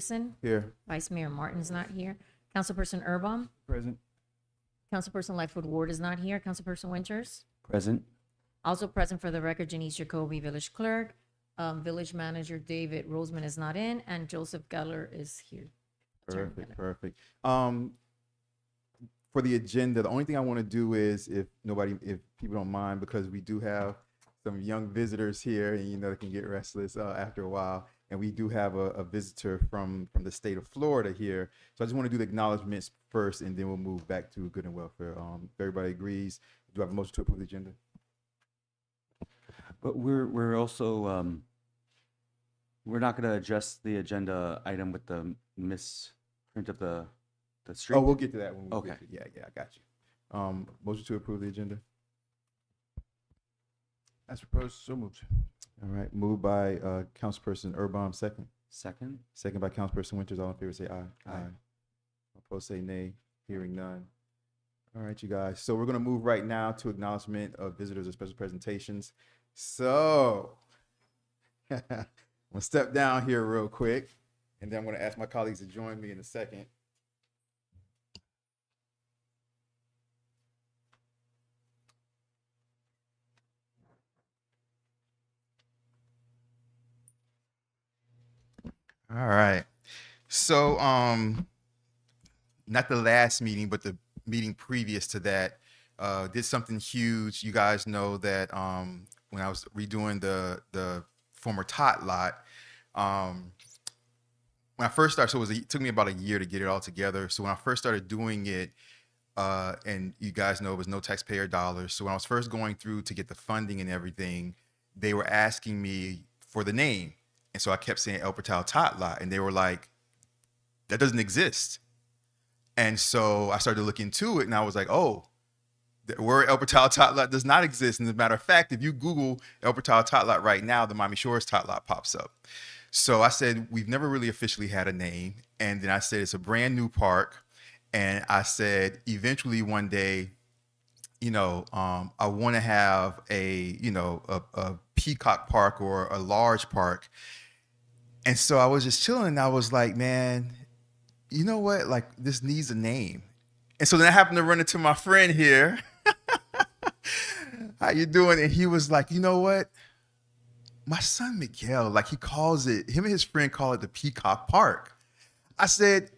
Davison. Here. Vice Mayor Martin's not here. Councilperson Erbaum. Present. Councilperson Lightfoot Ward is not here. Councilperson Winters. Present. Also present for the record, Janice Jacoby, Village Clerk. Village Manager David Roseman is not in, and Joseph Geller is here. Attorney Perfect, Geller. perfect. For the agenda, the only thing I want to do is, if people don't mind, because we do have some young visitors here, and you know they can get restless after a while, and we do have a visitor from the state of Florida here. So I just want to do the acknowledgments first, and then we'll move back to good and welfare. If everybody agrees, do I have a motion to approve the agenda? But we're also, we're not going to adjust the agenda item with the misprint of the street. Oh, we'll get to that when we Okay. get to, yeah, I got you. Motion to approve the agenda. As proposed, so moved. All right, moved by Councilperson Erbaum, second. Second. Second by Councilperson Winters. All in favor say aye. Aye. Opposed say nay. Hearing none. All right, you guys. So we're going to move right now to acknowledgement of visitors and special presentations. So I'm going to step down here real quick, and then I'm going to ask my colleagues to join me in a second. All right. So, not the last meeting, but the meeting previous to that, did something huge. You guys know that when I was redoing the former Tot lot, when I first started, so it took me about a year to get it all together. So when I first started doing it, and you guys know it was no taxpayer dollars. So when I was first going through to get the funding and everything, they were asking me for the name. And so I kept saying El Portal Tot Lot, and they were like, that doesn't exist. And so I started to look into it, and I was like, oh, the word El Portal Tot Lot does not exist. And as a matter of fact, if you Google El Portal Tot Lot right now, the Miami Shores Tot Lot pops up. So I said, we've never really officially had a name. And then I said, it's a brand new park. And I said, eventually one day, you know, I want to have a peacock park or a large park. And so I was just chilling, and I was like, man, you know what? Like, this needs a name. And so then I happened to run into my friend here. How you doing? And he was like, you know what? My son Miguel, like, he calls it, him and his friend call it the Peacock Park. I said,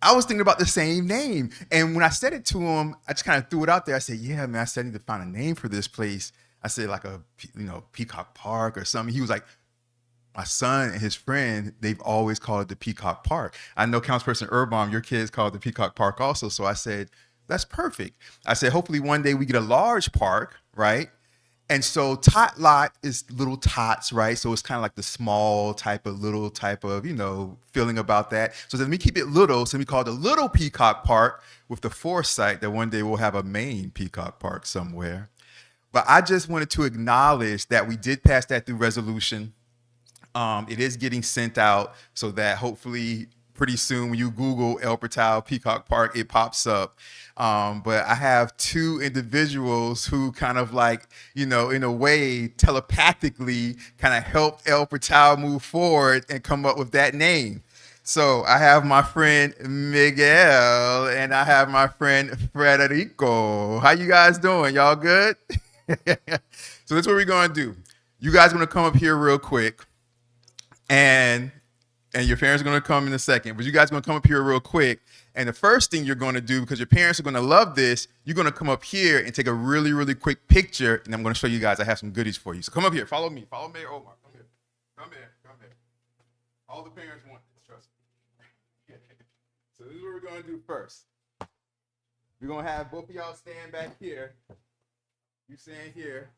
I was thinking about the same name. And when I said it to him, I just kind of threw it out there. I said, yeah, man, I said I need to find a name for this place. I said, like a, Peacock Park or something. He was like, my son and his friend, they've always called it the Peacock Park. I know Councilperson Erbaum, your kids call it the Peacock Park also. So I said, that's perfect. I said, hopefully one day we get a large park, right? And so Tot Lot is little tots, right? So it's kind of like the small type of little type of, feeling about that. So let me keep it little. So we call it the Little Peacock Park with the foresight that one day we'll have a main Peacock Park somewhere. But I just wanted to acknowledge that we did pass that through resolution. It is getting sent out so that hopefully pretty soon when you Google El Portal Peacock Park, it pops up. But I have two individuals who kind of like, in a way, telepathically kind of helped El Portal move forward and come up with that name. So I have my friend Miguel and I have my friend Frederico. How you guys doing? Y'all good? So that's what we're going to do. You guys are going to come up here real quick. And your parents are going to come in a second, but you guys are going to come up here real quick. And the first thing you're going to do, because your parents are going to love this, you're going to come up here and take a really, really quick picture. And I'm going to show you guys, I have some goodies for you. So come up here, follow me, follow Mayor Omar. Come here, come here, come here. All the parents want this, trust me. So this is what we're going to do first. We're going to have both of y'all stand back here. You stand here.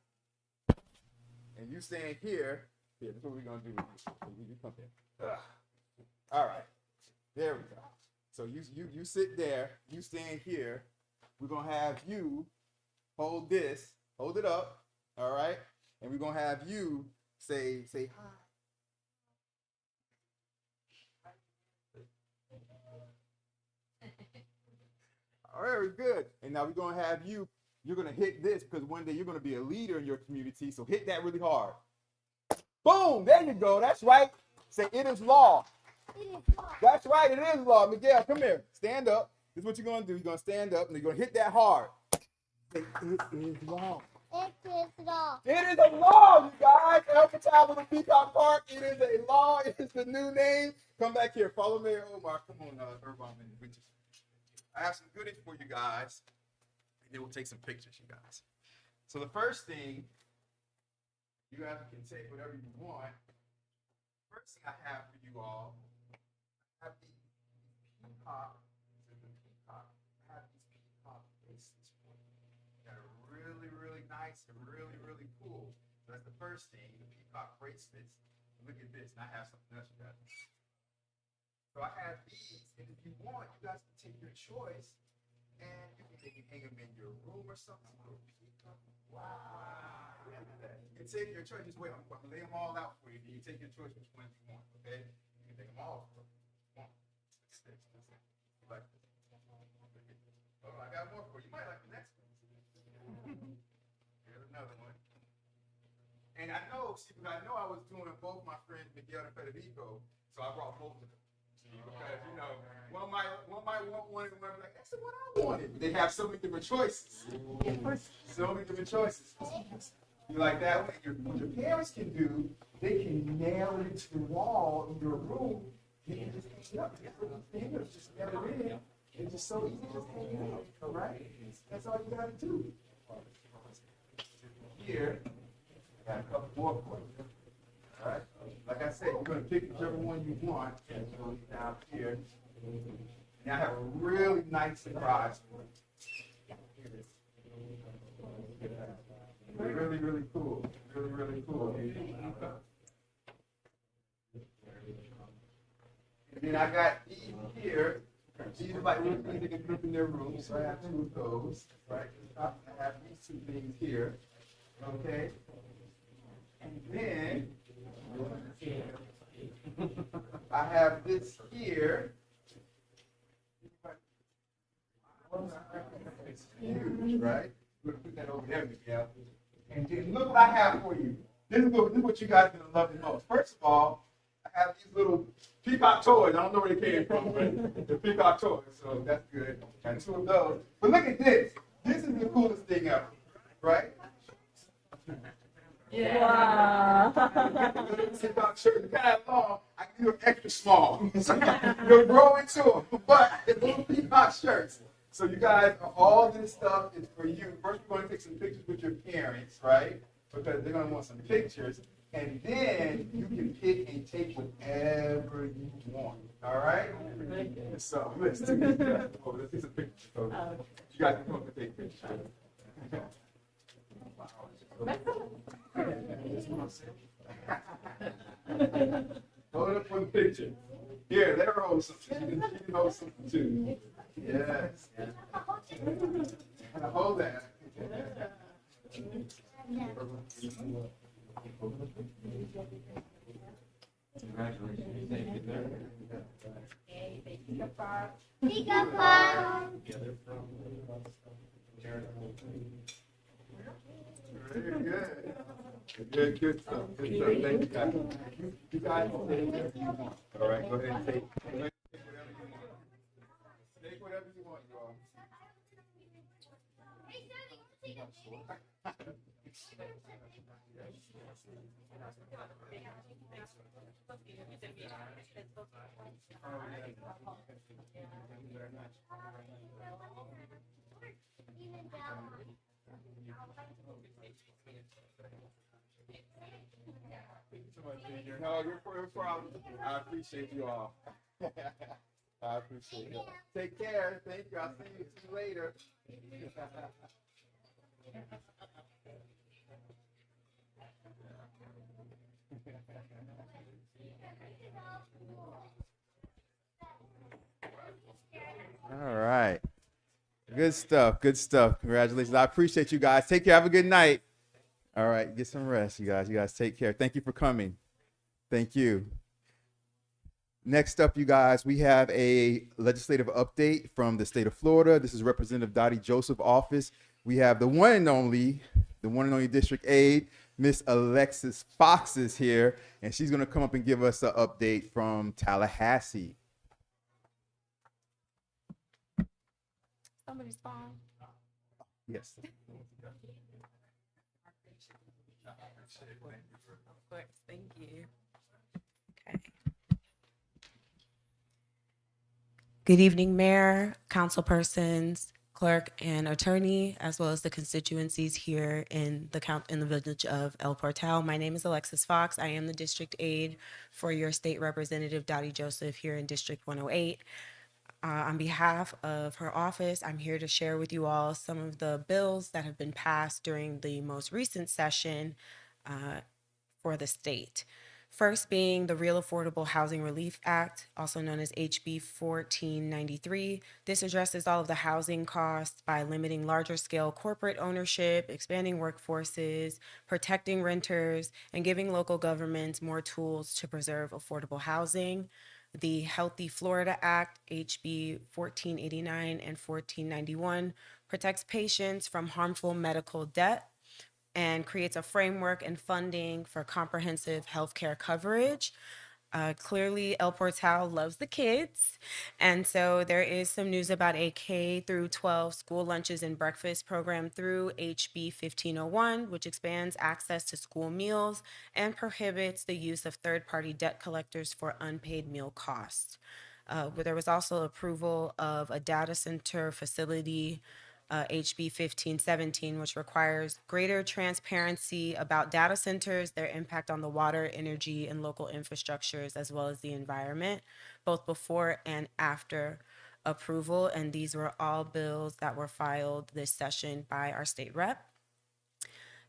And you stand here. Yeah, that's what we're gonna do. You come here. All right, there we go. So you sit there. You stand here. We're gonna have you hold this, hold it up. All right, and we're gonna have you say hi. All right, very good. And now we're gonna have you. You're gonna hit this because one day you're gonna be a leader in your community. So hit that really hard. Boom, there you go. That's right. Say, it is law. That's right, it is law. Miguel, come here. Stand up. This is what you're gonna do. You're gonna stand up and you're gonna hit that hard. Say, it is law. It is law. It is a law, you guys. El Fatah of Peacock Park. It is a law. It is the new name. Come back here. Follow Mayor Omar. Come on, Irvine. I have some goodies for you guys. And then we'll take some pictures, you guys. So the first thing, you guys can take whatever you want. First thing I have for you all, I have the peacock. I have these peacock bracelets for you. That are really, really nice and really, really cool. So that's the first thing, the peacock bracelets. Look at this, and I have something else, you guys. So I have these, and if you want, you guys can take your choice, and you can hang them in your room or something. Wow. You can take your choice. Just wait. I'm going to lay them all out for you. You take your choice which ones you want. Okay? You can take them all. Like this. Oh, I got more for you. You might like the next one. Here's another one. And I know, see, because I know I was doing both my friends Miguel and Federico, so I brought both of them. Because you know, one might want one, and one like that's the one I wanted. But they have so many different choices. So many different choices. You like that way? What your parents can do, they can nail it to the wall in your room. You can just hang it up. Fingers just nail it in. It's just so easy, just hang it up. All right? That's all you gotta do. Here, I got a couple more for you. All right. Like I said, you're going to pick whichever one you want. And go down here. And I have a really nice surprise for you. Really, really cool. Really, really cool. And then I got these here. These are like little things they can put in their room. So I have two of those. Right. I have these two things here. Okay. And then I have this here. It's huge, right? We're gonna put that over there, Miguel. And then look what I have for you. This is what you guys are gonna love the most. First of all, I have these little peacock toys. I don't know where they came from, but the peacock toys. So that's good. And two of those. But look at this. This is the coolest thing ever, right? Yeah. Peacock shirt is kind of long. I can do it extra small. So you'll grow into them. But it's little peacock shirts. So you guys, all this stuff is for you. First, we're going to take some pictures with your parents, right? Because they're going to want some pictures. And then you can pick and take whatever you want. All right? So let's do this. Let's take some pictures. So you guys can come up and take pictures. Hold it up for the picture. Here, let her hold something. She can hold something too. Yes. Hold that. Very good. Good stuff. Good stuff. Thank you guys. You guys will take whatever you want. All right, go ahead and take whatever you want. Take whatever you want, y'all. No, you're no problem. I appreciate you all. I appreciate it. Take care. Thank you. I'll see you later. All right. Good stuff. Good stuff. Congratulations. I appreciate you guys. Take care. Have a good night. All right. Get some rest, you guys. You guys take care. Thank you for coming. Thank you. Next up, you guys, we have a legislative update from the state of Florida. This is Representative Dottie Joseph office. We have the one and only district aide, Miss Alexis Fox is here, and she's going to come up and give us an update from Tallahassee. Somebody's phone. Yes. Of course, thank you. Okay. Good evening, Mayor, councilpersons, clerk, and attorney, as well as the constituencies here in the village of El Portal. My name is Alexis Fox. I am the district aide for your state representative, Dottie Joseph, here in District 108. On behalf of her office, I'm here to share with you all some of the bills that have been passed during the most recent session for the state. First being the Real Affordable Housing Relief Act, also known as HB 1493. This addresses all of the housing costs by limiting larger scale corporate ownership, expanding workforces, protecting renters, and giving local governments more tools to preserve affordable housing. The Healthy Florida Act, HB 1489 and 1491, protects patients from harmful medical debt and creates a framework and funding for comprehensive healthcare coverage. Clearly, El Portal loves the kids. And so there is some news about a K through 12 school lunches and breakfast program through HB 1501, which expands access to school meals and prohibits the use of third-party debt collectors for unpaid meal costs. But there was also approval of a data center facility, HB 1517, which requires greater transparency about data centers, their impact on the water, energy, and local infrastructures, as well as the environment, both before and after approval. And these were all bills that were filed this session by our state rep.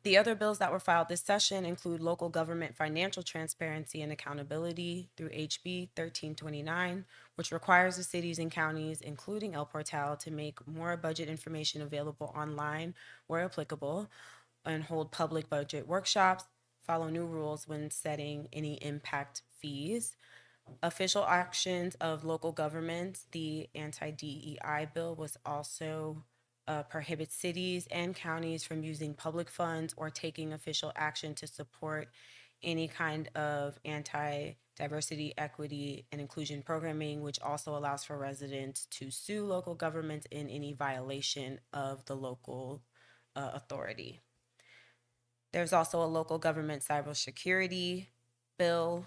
The other bills that were filed this session include local government financial transparency and accountability through HB 1329, which requires the cities and counties, including El Portal, to make more budget information available online where applicable, and hold public budget workshops, follow new rules when setting any impact fees. Official actions of local governments, the anti-DEI bill was also prohibits cities and counties from using public funds or taking official action to support any kind of anti-diversity, equity, and inclusion programming, which also allows for residents to sue local governments in any violation of the local authority. There's also a local government cybersecurity bill,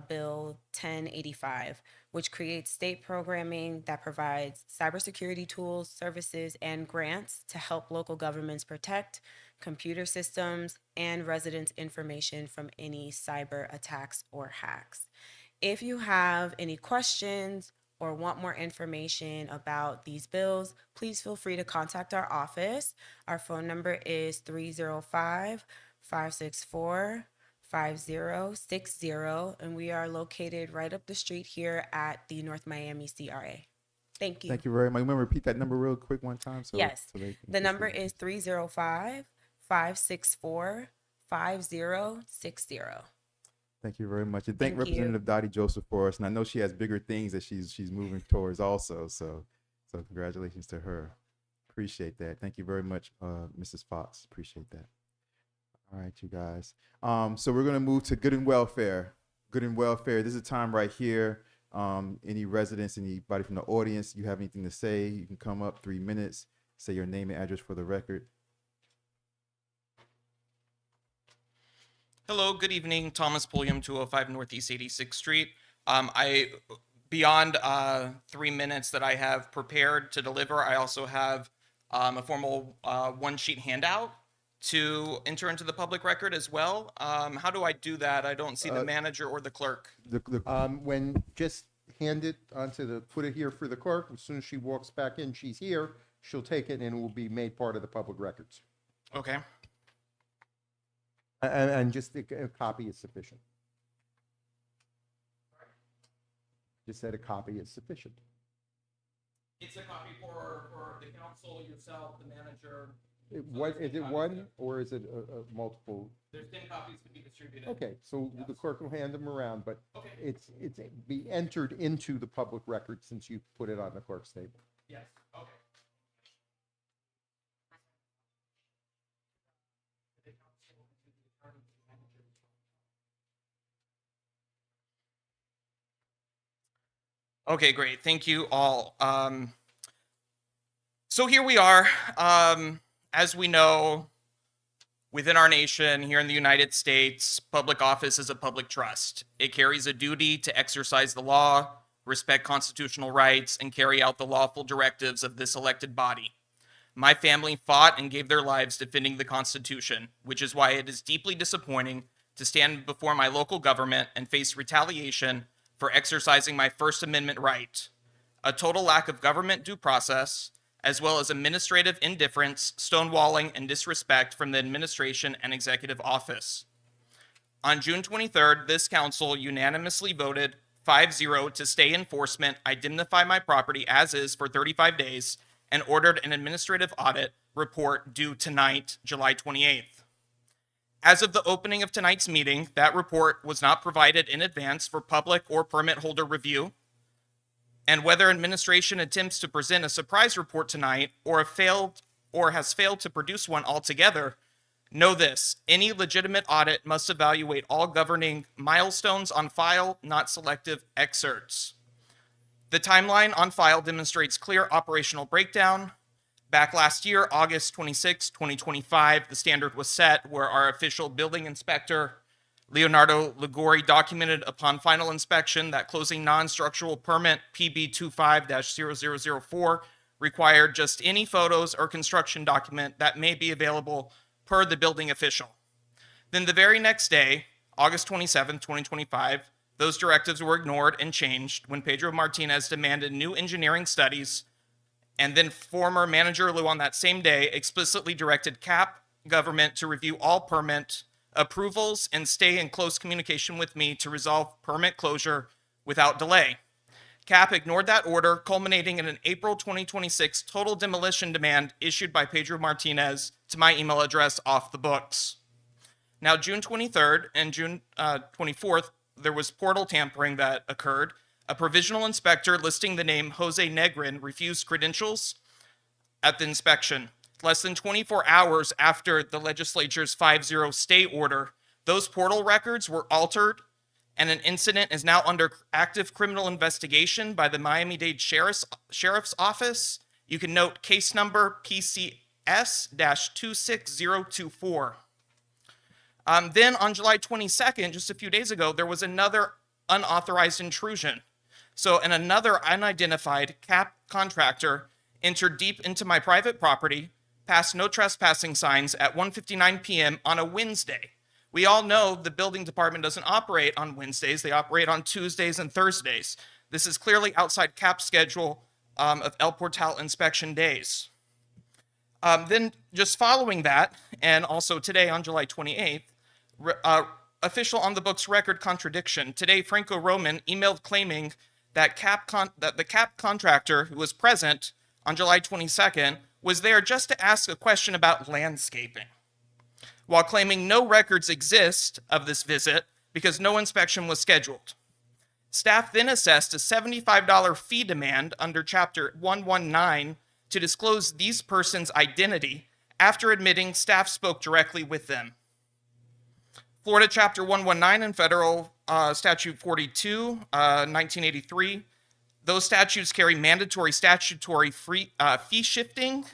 Bill 1085, which creates state programming that provides cybersecurity tools, services, and grants to help local governments protect computer systems and residents' information from any cyber attacks or hacks. If you have any questions or want more information about these bills, please feel free to contact our office. Our phone number is 305-564-5060, and we are located right up the street here at the North Miami CRA. Thank you. Thank you very much. You want to repeat that number real quick one time? Yes. they can The number proceed. is 305-564-5060. Thank you very much. And thank Thank you. Representative Dottie Joseph for us. And I know she has bigger things that she's moving towards also. So congratulations to her. Appreciate that. Thank you very much, Mrs. Fox. Appreciate that. All right, you guys. So we're gonna move to good and welfare. Good and welfare. This is a time right here. Any residents, anybody from the audience, you have anything to say, you can come up, 3 minutes, say your name and address for the record. Hello, good evening. Thomas Pulliam, 205 Northeast 86th Street. Beyond 3 minutes that I have prepared to deliver, I also have a formal one-sheet handout to enter into the public record as well. How do I do that? I don't see the manager or the clerk. When just hand it put it here for the clerk. As soon as she walks back in, she's here. She'll take it and it will be made part of the public records. Okay. And just a copy is sufficient. Just said a copy is sufficient. It's a copy for the council, yourself, the manager. What is it, one or is it a multiple? There's 10 copies to be distributed. Okay, so the clerk will hand them around, but Okay. it's be entered into the public record since you put it on the clerk's table. Yes, okay. Okay, great. Thank you all. So here we are. As we know, within our nation, here in the United States, public office is a public trust. It carries a duty to exercise the law, respect constitutional rights, and carry out the lawful directives of this elected body. My family fought and gave their lives defending the Constitution, which is why it is deeply disappointing to stand before my local government and face retaliation for exercising my First Amendment right, a total lack of government due process, as well as administrative indifference, stonewalling, and disrespect from the administration and executive office. On June 23rd, this council unanimously voted 5-0 to stay enforcement, indemnify my property as is for 35 days, and ordered an administrative audit report due tonight, July 28th. As of the opening of tonight's meeting, that report was not provided in advance for public or permit holder review. And whether administration attempts to present a surprise report tonight or has failed to produce one altogether, know this: any legitimate audit must evaluate all governing milestones on file, not selective excerpts. The timeline on file demonstrates clear operational breakdown. Back last year, August 26, 2025, the standard was set where our official building inspector, Leonardo Ligori, documented upon final inspection that closing non-structural permit PB 25-0004 required just any photos or construction document that may be available per the building official. Then the very next day, August 27, 2025, those directives were ignored and changed when Pedro Martinez demanded new engineering studies, and then former manager Lou on that same day explicitly directed CAP government to review all permit approvals and stay in close communication with me to resolve permit closure without delay. CAP ignored that order, culminating in an April 2026 total demolition demand issued by Pedro Martinez to my email address off the books. Now, June 23rd and June 24th, there was portal tampering that occurred. A provisional inspector listing the name Jose Negrin refused credentials at the inspection. Less than 24 hours after the legislature's 5-0 stay order, those portal records were altered, and an incident is now under active criminal investigation by the Miami-Dade Sheriff's Office. You can note case number PCS-26024. Then on July 22nd, just a few days ago, there was another unauthorized intrusion. So, and another unidentified CAP contractor entered deep into my private property, passed no trespassing signs at 1:59 p.m. on a Wednesday. We all know the building department doesn't operate on Wednesdays. They operate on Tuesdays and Thursdays. This is clearly outside CAP's schedule of El Portal inspection days. Then just following that, and also today on July 28th, official on the books record contradiction. Today, Franco Roman emailed claiming that the CAP contractor who was present on July 22nd was there just to ask a question about landscaping, while claiming no records exist of this visit because no inspection was scheduled. Staff then assessed a $75 fee demand under Chapter 119 to disclose these persons' identity after admitting staff spoke directly with them. Florida Chapter 119 and Federal Statute 42, 1983, those statutes carry mandatory statutory fee shifting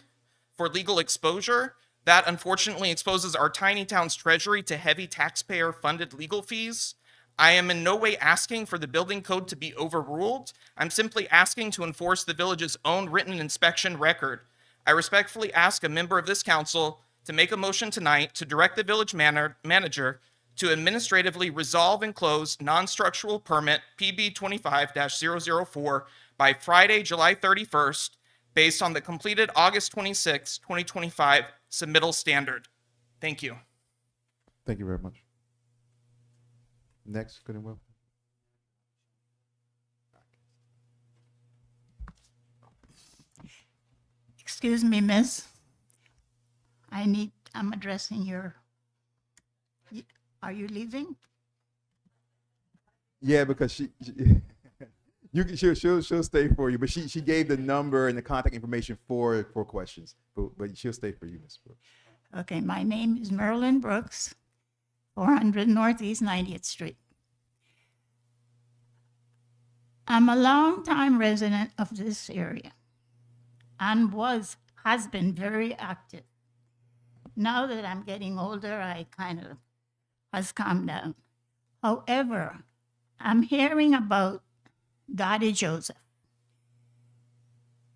for legal exposure. That unfortunately exposes our tiny town's treasury to heavy taxpayer-funded legal fees. I am in no way asking for the building code to be overruled. I'm simply asking to enforce the village's own written inspection record. I respectfully ask a member of this council to make a motion tonight to direct the village manager to administratively resolve and close non-structural permit PB 25-004 by Friday, July 31st, based on the completed August 26, 2025 submittal standard. Thank you. Thank you very much. Next, good and well. Excuse me, miss. I'm addressing are you leaving? Yeah, because she'll stay for you, but she gave the number and the contact information for questions, but she'll stay for you, Ms. Brooks. Okay, my name is Marilyn Brooks, 400 Northeast 90th Street. I'm a longtime resident of this area and has been very active. Now that I'm getting older, I kind of has calmed down. However, I'm hearing about Dottie Joseph.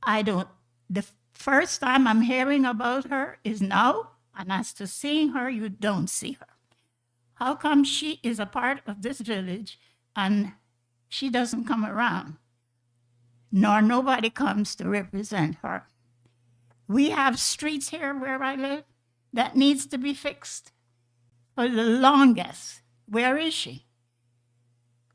The first time I'm hearing about her is now, and as to seeing her, you don't see her. How come she is a part of this village and she doesn't come around, nor nobody comes to represent her? We have streets here where I live that needs to be fixed for the longest. Where is she?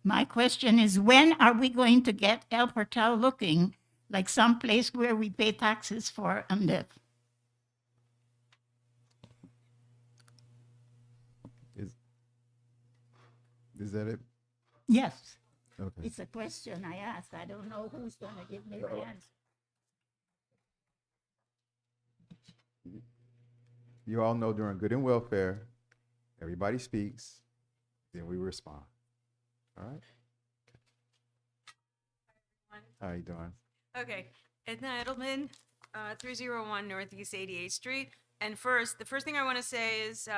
My question is, when are we going to get El Portal looking like some place where we pay taxes for and live? Is that it? Yes, Okay. it's a question I asked. I don't know who's going to give me the answer. You all know during good and welfare, everybody speaks, then we respond. All right? How you doing? Okay, Edna Edelman, 301 Northeast 88th Street. And first, the first thing I want to say is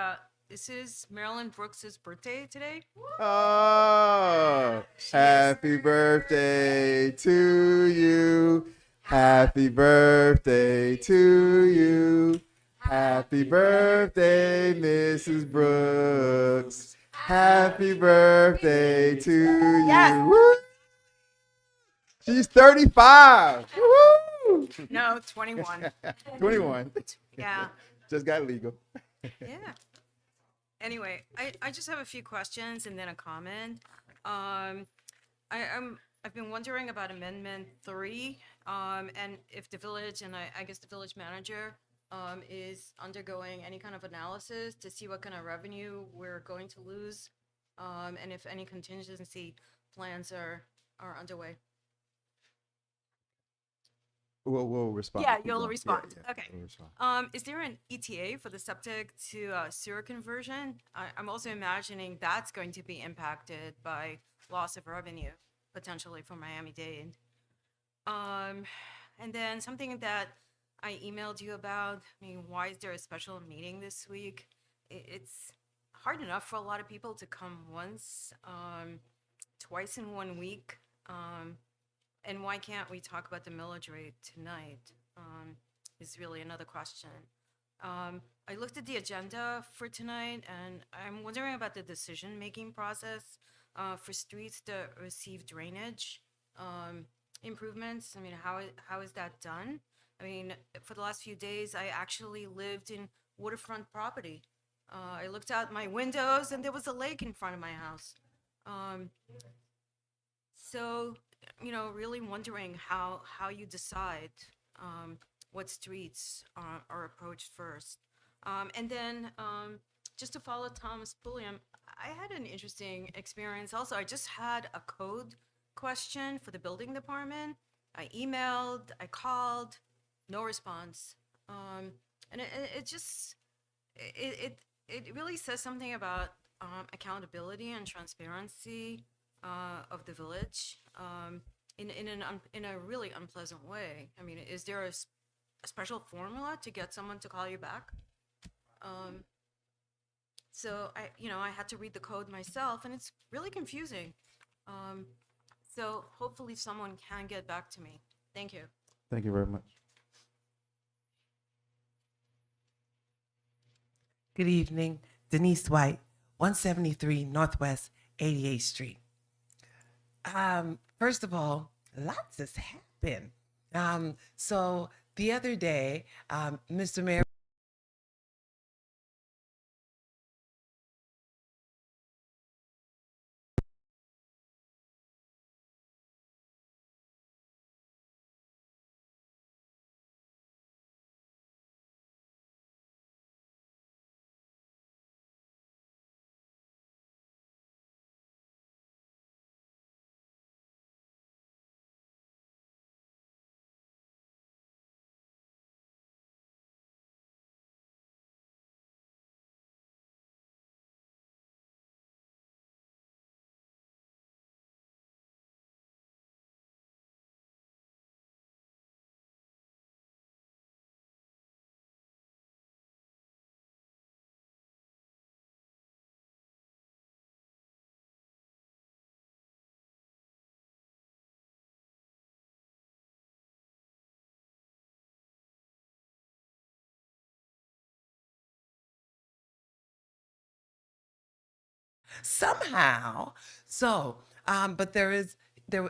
this is Marilyn Brooks's birthday today. Oh, happy birthday to you. Happy birthday to you. Happy birthday, Mrs. Brooks. Happy birthday to you. Yes. Woo! She's 35. Woo! No, 21. 21. Yeah, Just got legal. yeah. Anyway, I just have a few questions and then a comment. I've been wondering about Amendment 3, and if the village, and I guess the village manager, is undergoing any kind of analysis to see what kind of revenue we're going to lose, and if any contingency plans are underway. We'll respond. Yeah, Keep you'll going. respond. Okay. We'll respond. Is there an ETA for the septic to sewer conversion? I'm also imagining that's going to be impacted by loss of revenue, potentially for Miami-Dade. And then something that I emailed you about, I mean, why is there a special meeting this week? It's hard enough for a lot of people to come once, twice in 1 week. And why can't we talk about the millage rate tonight? Is really another question. I looked at the agenda for tonight, and I'm wondering about the decision-making process for streets that receive drainage improvements. I mean, how is that done? I mean, for the last few days, I actually lived in waterfront property. I looked out my windows, and there was a lake in front of my house. So, really wondering how you decide what streets are approached first. And then just to follow Thomas Pulliam, I had an interesting experience also. I just had a code question for the building department. I emailed, I called, no response. And it really says something about accountability and transparency of the village in a really unpleasant way. I mean, is there a special formula to get someone to call you back? So I had to read the code myself, and it's really confusing. So hopefully someone can get back to me. Thank you. Thank you very much. Good evening, Denise White, 173 Northwest 88th Street. First of all, lots has happened. So the other day, Mr. Mayor somehow. So, but there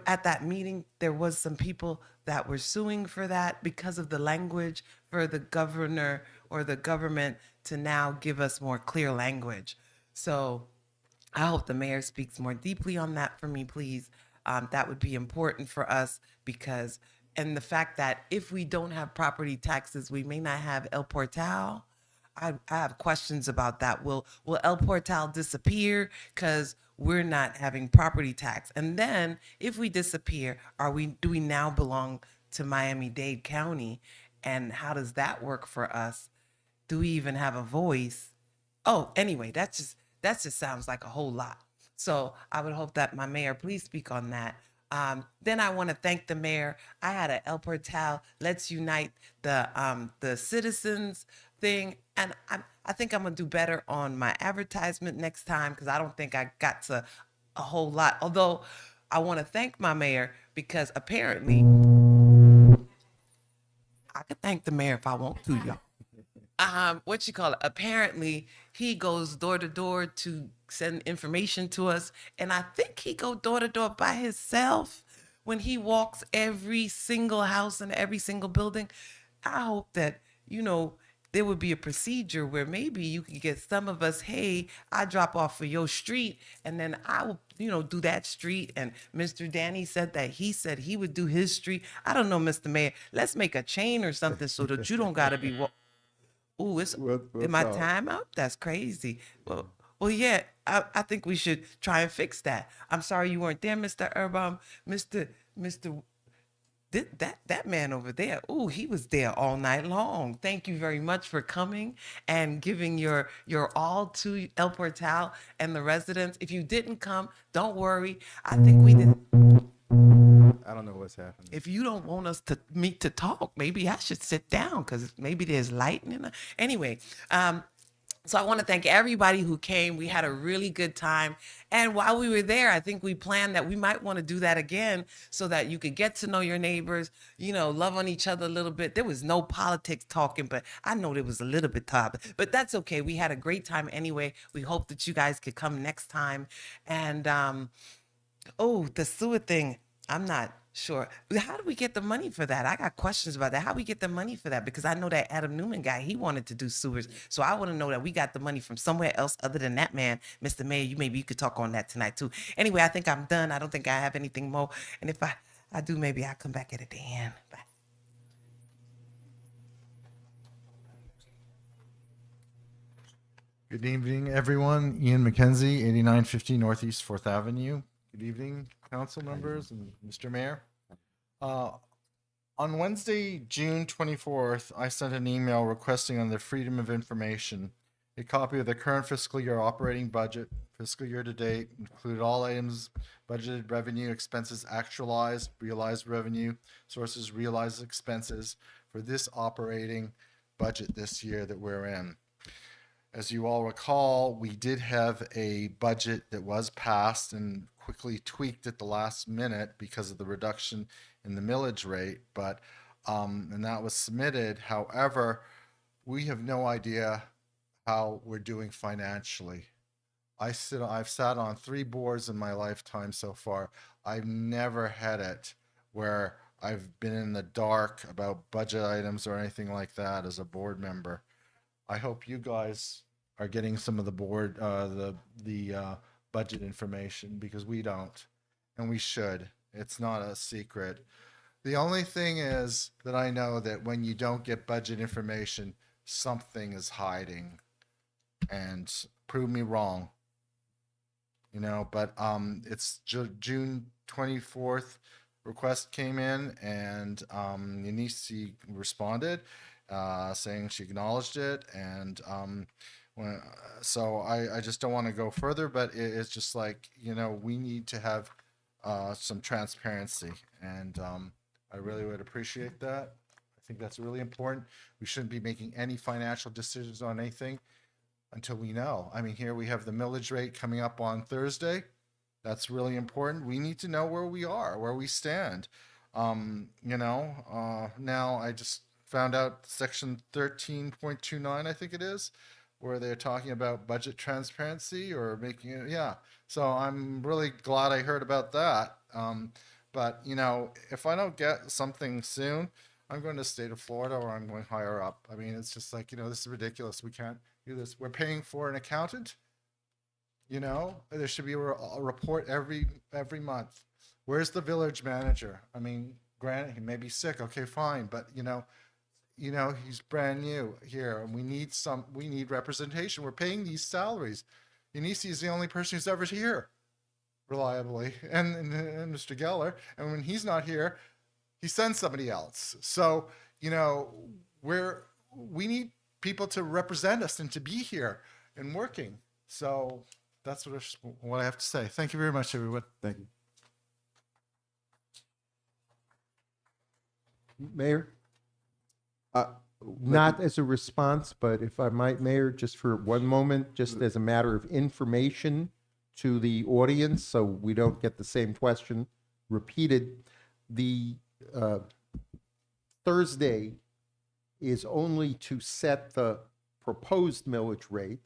at that meeting there was some people that were suing for that because of the language for the governor or the government to now give us more clear language. So I hope the mayor speaks more deeply on that for me, please. That would be important for us because, and the fact that if we don't have property taxes, we may not have El Portal. I have questions about that. Will El Portal disappear because we're not having property tax? And then if we disappear, do we now belong to Miami-Dade County? And how does that work for us? Do we even have a voice? Oh, anyway, that just sounds like a whole lot. So I would hope that my mayor please speak on that. Then I want to thank the mayor. I had a El Portal Let's Unite the citizens thing, and I think I'm gonna do better on my advertisement next time because I don't think I got to a whole lot. Although I want to thank my mayor because apparently I could thank the mayor if I want to, y'all. What you call it? Apparently, he goes door to door to send information to us, and I think he go door to door by himself when he walks every single house and every single building. I hope that there would be a procedure where maybe you could get some of us. Hey, I drop off for your street, and then I will, do that street. And Mr. Danny said that he said he would do his street. I don't know, Mr. Mayor. Let's make a chain or something so that you don't gotta be. Ooh, is my time up? That's crazy. Well, yeah. I think we should try and fix that. I'm sorry you weren't there, Mr. Erbum. Mr. That man over there. Ooh, he was there all night long. Thank you very much for coming and giving your all to El Portal and the residents. If you didn't come, don't worry. I think we did. I don't know what's happening. If you don't want us to meet to talk, maybe I should sit down because maybe there's lightning. Anyway, so I want to thank everybody who came. We had a really good time. And while we were there, I think we planned that we might want to do that again so that you could get to know your neighbors, love on each other a little bit. There was no politics talking, but I know there was a little bit top. But that's okay. We had a great time anyway. We hope that you guys could come next time. And the sewer thing, I'm not sure. How do we get the money for that? I got questions about that. How do we get the money for that? Because I know that Adam Newman guy, he wanted to do sewers. So I want to know that we got the money from somewhere else other than that man. Mr. Mayor, maybe you could talk on that tonight too. Anyway, I think I'm done. I don't think I have anything more. And if I do, maybe I'll come back at the end. Bye. Good evening, everyone. Ian McKenzie, 8950 Northeast 4th Avenue. Good evening, council members and Mr. Mayor. On Wednesday, June 24th, I sent an email requesting on the Freedom of Information a copy of the current fiscal year operating budget, fiscal year to date, include all items, budgeted revenue, expenses actualized, realized revenue, sources, realized expenses for this operating budget this year that we're in. As you all recall, we did have a budget that was passed and quickly tweaked at the last minute because of the reduction in the millage rate, but and that was submitted. However, we have no idea how we're doing financially. I've sat on 3 boards in my lifetime so far. I've never had it where I've been in the dark about budget items or anything like that as a board member. I hope you guys are getting some of the board, the budget information, because we don't, and we should. It's not a secret. The only thing is that I know that when you don't get budget information, something is hiding, and prove me wrong. But it's June 24th request came in, and Yanisi responded, saying she acknowledged it, and so I just don't want to go further, but it's just like, we need to have some transparency, and I really would appreciate that. I think that's really important. We shouldn't be making any financial decisions on anything until we know. I mean, here we have the millage rate coming up on Thursday. That's really important. We need to know where we are, where we stand. Now I just found out section 13.29, I think it is, where they're talking about budget transparency or making it, yeah. So I'm really glad I heard about that. But you know, if I don't get something soon, I'm going to the state of Florida or I'm going higher up. I mean, it's just like, you know, this is ridiculous. We can't do this. We're paying for an accountant. You know, there should be a report every month. Where's the village manager? I mean, granted, he may be sick. Okay, fine, but you know, he's brand new here, and we need representation. We're paying these salaries. Unisi is the only person who's ever here reliably, and Mr. Geller. And when he's not here, he sends somebody else. So, you know, we need people to represent us and to be here and working. So that's what I have to say. Thank you very much, everyone. Thank you. Mayor? Not as a response, but if I might, Mayor, just for one moment, just as a matter of information to the audience, so we don't get the same question repeated. The Thursday is only to set the proposed millage rate.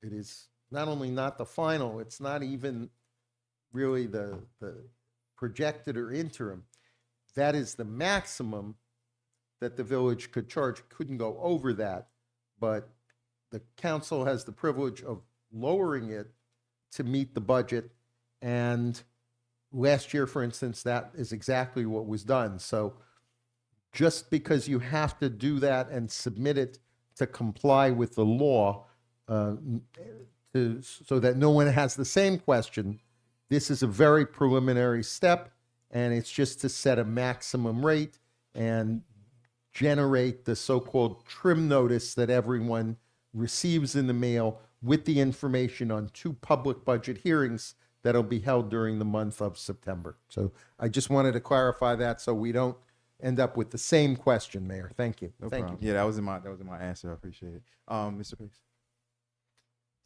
It is not only not the final, it's not even really the projected or interim. That is the maximum that the village could charge. Couldn't go over that, but the council has the privilege of lowering it to meet the budget. And last year, for instance, that is exactly what was done. So just because you have to do that and submit it to comply with the law, so that no one has the same question, this is a very preliminary step, and it's just to set a maximum rate and generate the so-called trim notice that everyone receives in the mail with the information on 2 public budget hearings that'll be held during the month of September. So I just wanted to clarify that so we don't end up with the same question, Mayor. Thank you. No Thank problem. you. Yeah, that was in my answer. I appreciate it. Mr. Pace.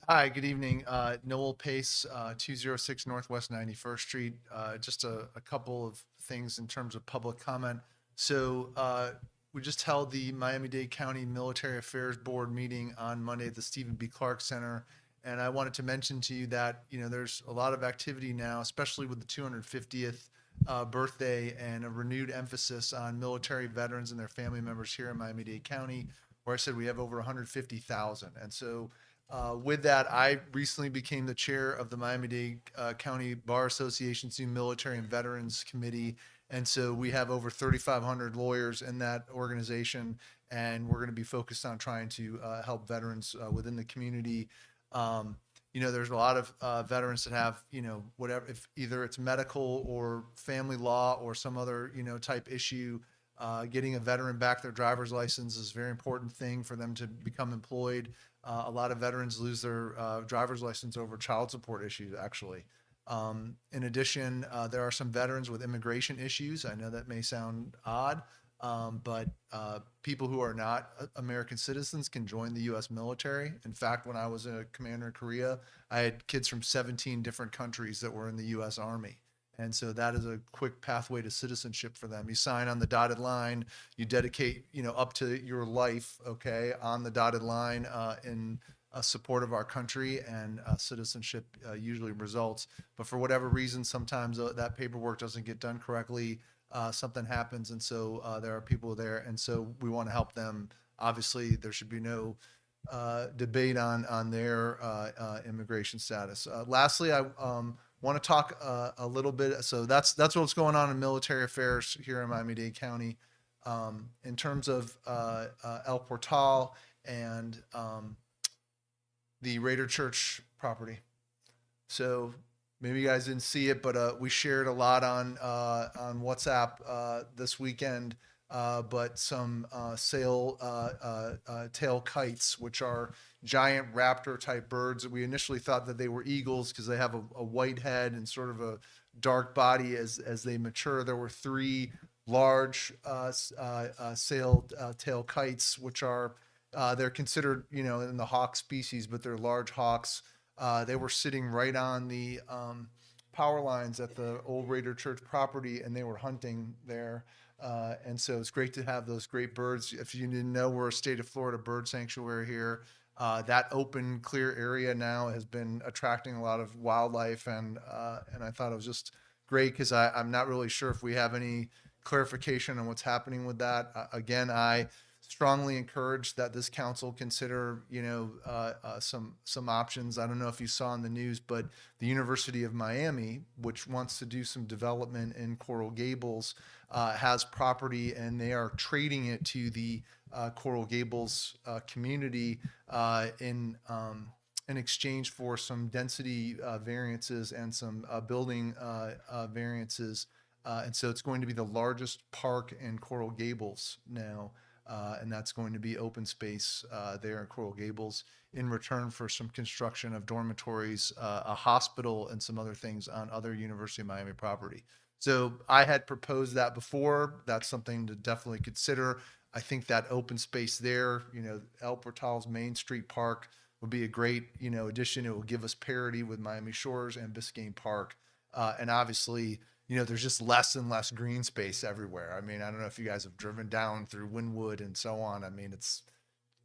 Hi, good evening. Noel Pace, 206 Northwest 91st Street. Just a couple of things in terms of public comment. So we just held the Miami-Dade County Military Affairs Board meeting on Monday at the Stephen B. Clark Center. And I wanted to mention to you that, you know, there's a lot of activity now, especially with the 250th birthday and a renewed emphasis on military veterans and their family members here in Miami-Dade County, where I said we have over 150,000. And so with that, I recently became the chair of the Miami-Dade County Bar Association's new Military and Veterans Committee. And so we have over 3,500 lawyers in that organization, and we're going to be focused on trying to help veterans within the community. You know, there's a lot of veterans that have, you know, whatever, if either it's medical or family law or some other, you know, type issue. Getting a veteran back their driver's license is a very important thing for them to become employed. A lot of veterans lose their driver's license over child support issues, actually. In addition, there are some veterans with immigration issues. I know that may sound odd, but people who are not American citizens can join the U.S. military. In fact, when I was a commander in Korea, I had kids from 17 different countries that were in the U.S. Army. And so that is a quick pathway to citizenship for them. You sign on the dotted line, you dedicate, you know, up to your life, okay, on the dotted line in support of our country, and citizenship usually results. But for whatever reason, sometimes that paperwork doesn't get done correctly. Something happens, and so there are people there, and so we want to help them. Obviously, there should be no debate on their immigration status. Lastly, I want to talk a little bit. So that's what's going on in military affairs here in Miami-Dade County. In terms of El Portal and the Raider Church property. So maybe you guys didn't see it, but we shared a lot on WhatsApp this weekend. But some tail kites, which are giant raptor type birds. We initially thought that they were eagles because they have a white head and sort of a dark body as they mature. There were 3 large tail kites, which are they're considered, you know, in the hawk species, but they're large hawks. They were sitting right on the power lines at the old Raider Church property, and they were hunting there. And so it's great to have those great birds. If you didn't know, we're a state of Florida bird sanctuary here. That open, clear area now has been attracting a lot of wildlife, and I thought it was just great because I'm not really sure if we have any clarification on what's happening with that. Again, I strongly encourage that this council consider, some options. I don't know if you saw in the news, but the University of Miami, which wants to do some development in Coral Gables, has property, and they are trading it to the Coral Gables community in exchange for some density variances and some building variances. And so it's going to be the largest park in Coral Gables now. And that's going to be open space there in Coral Gables in return for some construction of dormitories, a hospital, and some other things on other University of Miami property. So I had proposed that before. That's something to definitely consider. I think that open space there, El Portal's Main Street Park would be a great, addition. It will give us parity with Miami Shores and Biscayne Park. And obviously, there's just less and less green space everywhere. I mean, I don't know if you guys have driven down through Wynwood and so on. I mean, it's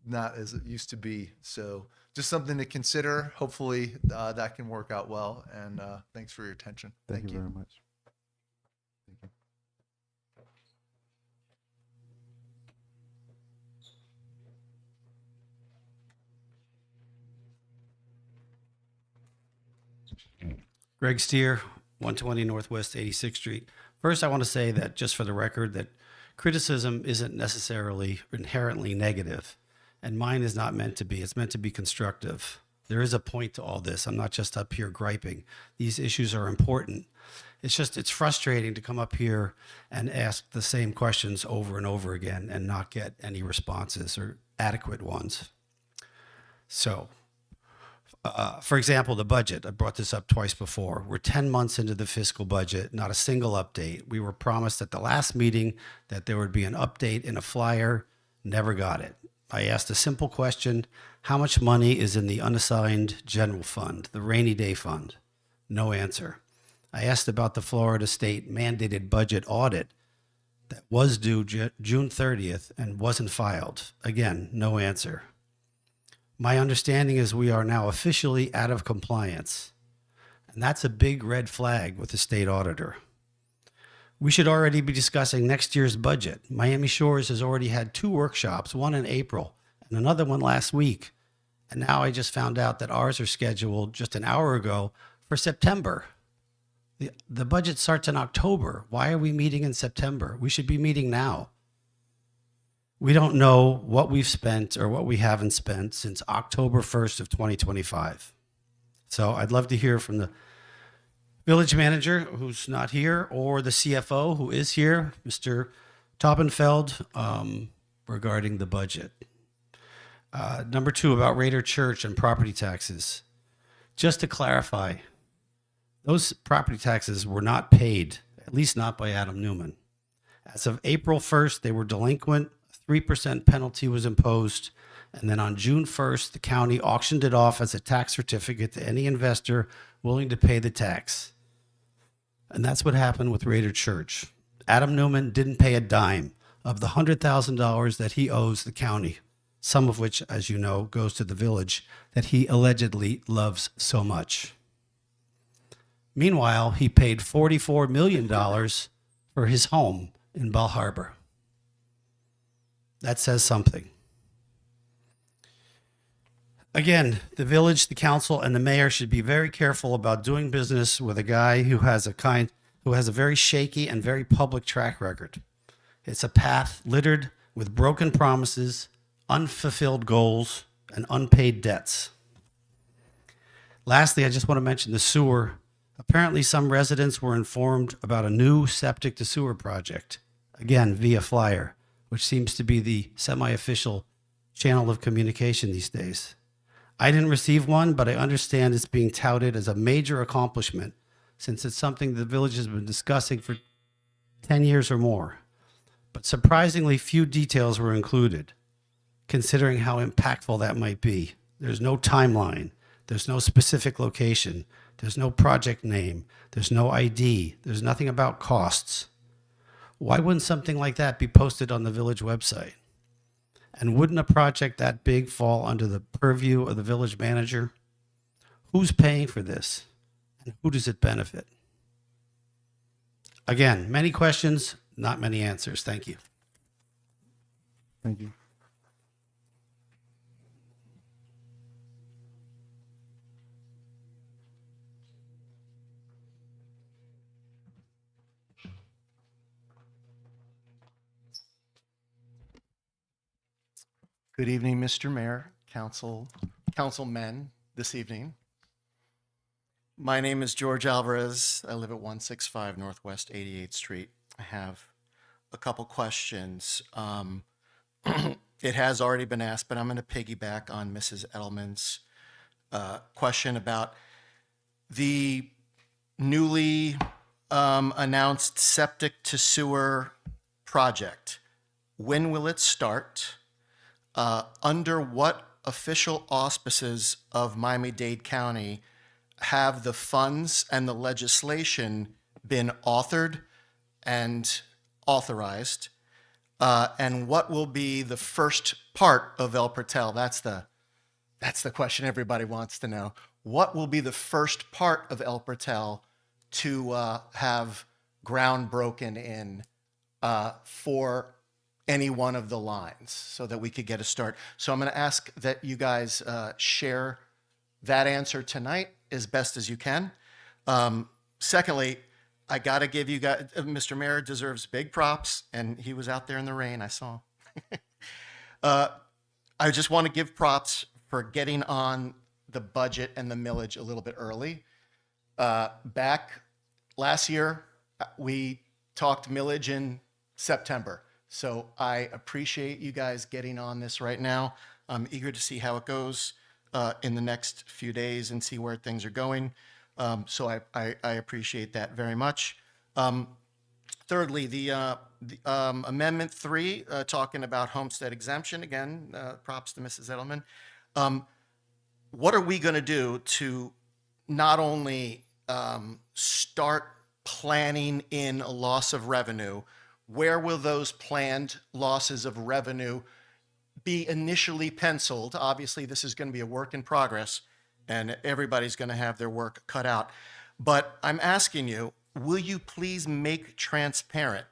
not as it used to be. So just something to consider. Hopefully that can work out well. And thanks for your attention. Thank you very much. Thank you. Greg Steer, 120 Northwest 86th Street. First, I want to say that just for the record, that criticism isn't necessarily inherently negative, and mine is not meant to be. It's meant to be constructive. There is a point to all this. I'm not just up here griping. These issues are important. It's frustrating to come up here and ask the same questions over and over again and not get any responses or adequate ones. So, for example, the budget. I brought this up twice before. We're 10 months into the fiscal budget, not a single update. We were promised at the last meeting that there would be an update in a flyer. Never got it. I asked a simple question: how much money is in the unassigned general fund, the rainy day fund? No answer. I asked about the Florida State mandated budget audit that was due June 30th and wasn't filed. Again, no answer. My understanding is we are now officially out of compliance, and that's a big red flag with the state auditor. We should already be discussing next year's budget. Miami Shores has already had 2 workshops, one in April and another one last week. And now I just found out that ours are scheduled just an hour ago for September. The budget starts in October. Why are we meeting in September? We should be meeting now. We don't know what we've spent or what we haven't spent since October 1st of 2025. So I'd love to hear from the village manager, who's not here, or the CFO, who is here, Mr. Taubenfeld, regarding the budget. Number 2, about Raider Church and property taxes. Just to clarify, those property taxes were not paid, at least not by Adam Newman. As of April 1st, they were delinquent. 3% penalty was imposed, and then on June 1st, the county auctioned it off as a tax certificate to any investor willing to pay the tax. And that's what happened with Raider Church. Adam Newman didn't pay a dime of the $100,000 that he owes the county, some of which, as you know, goes to the village that he allegedly loves so much. Meanwhile, he paid $44 million for his home in Bal Harbour. That says something. Again, the village, the council, and the mayor should be very careful about doing business with a guy who has a very shaky and very public track record. It's a path littered with broken promises, unfulfilled goals, and unpaid debts. Lastly, I just want to mention the sewer. Apparently, some residents were informed about a new septic to sewer project, again, via flyer, which seems to be the semi-official channel of communication these days. I didn't receive one, but I understand it's being touted as a major accomplishment since it's something the village has been discussing for 10 years or more. But surprisingly few details were included, considering how impactful that might be. There's no timeline. There's no specific location. There's no project name. There's no ID. There's nothing about costs. Why wouldn't something like that be posted on the village website? And wouldn't a project that big fall under the purview of the village manager? Who's paying for this? And who does it benefit? Again, many questions, not many answers. Thank you. Thank you. Good evening, Mr. Mayor, councilmen this evening. My name is George Alvarez. I live at 165 Northwest 88th Street. I have a couple questions. It has already been asked, but I'm going to piggyback on Mrs. Edelman's question about the newly announced septic to sewer project. When will it start? Under what official auspices of Miami-Dade County have the funds and the legislation been authored and authorized? And what will be the first part of El Portal? That's the question everybody wants to know. What will be the first part of El Portal to have ground broken in for any one of the lines so that we could get a start? So I'm going to ask that you guys share that answer tonight as best as you can. Secondly, I got to give you guys, Mr. Mayor deserves big props, and he was out there in the rain, I saw. I just want to give props for getting on the budget and the millage a little bit early. Back last year, we talked millage in September. So I appreciate you guys getting on this right now. I'm eager to see how it goes in the next few days and see where things are going. So I appreciate that very much. Thirdly, the Amendment 3, talking about homestead exemption, again, props to Mrs. Edelman. What are we going to do to not only start planning in a loss of revenue? Where will those planned losses of revenue be initially penciled? Obviously, this is going to be a work in progress, and everybody's going to have their work cut out. But I'm asking you, will you please make transparent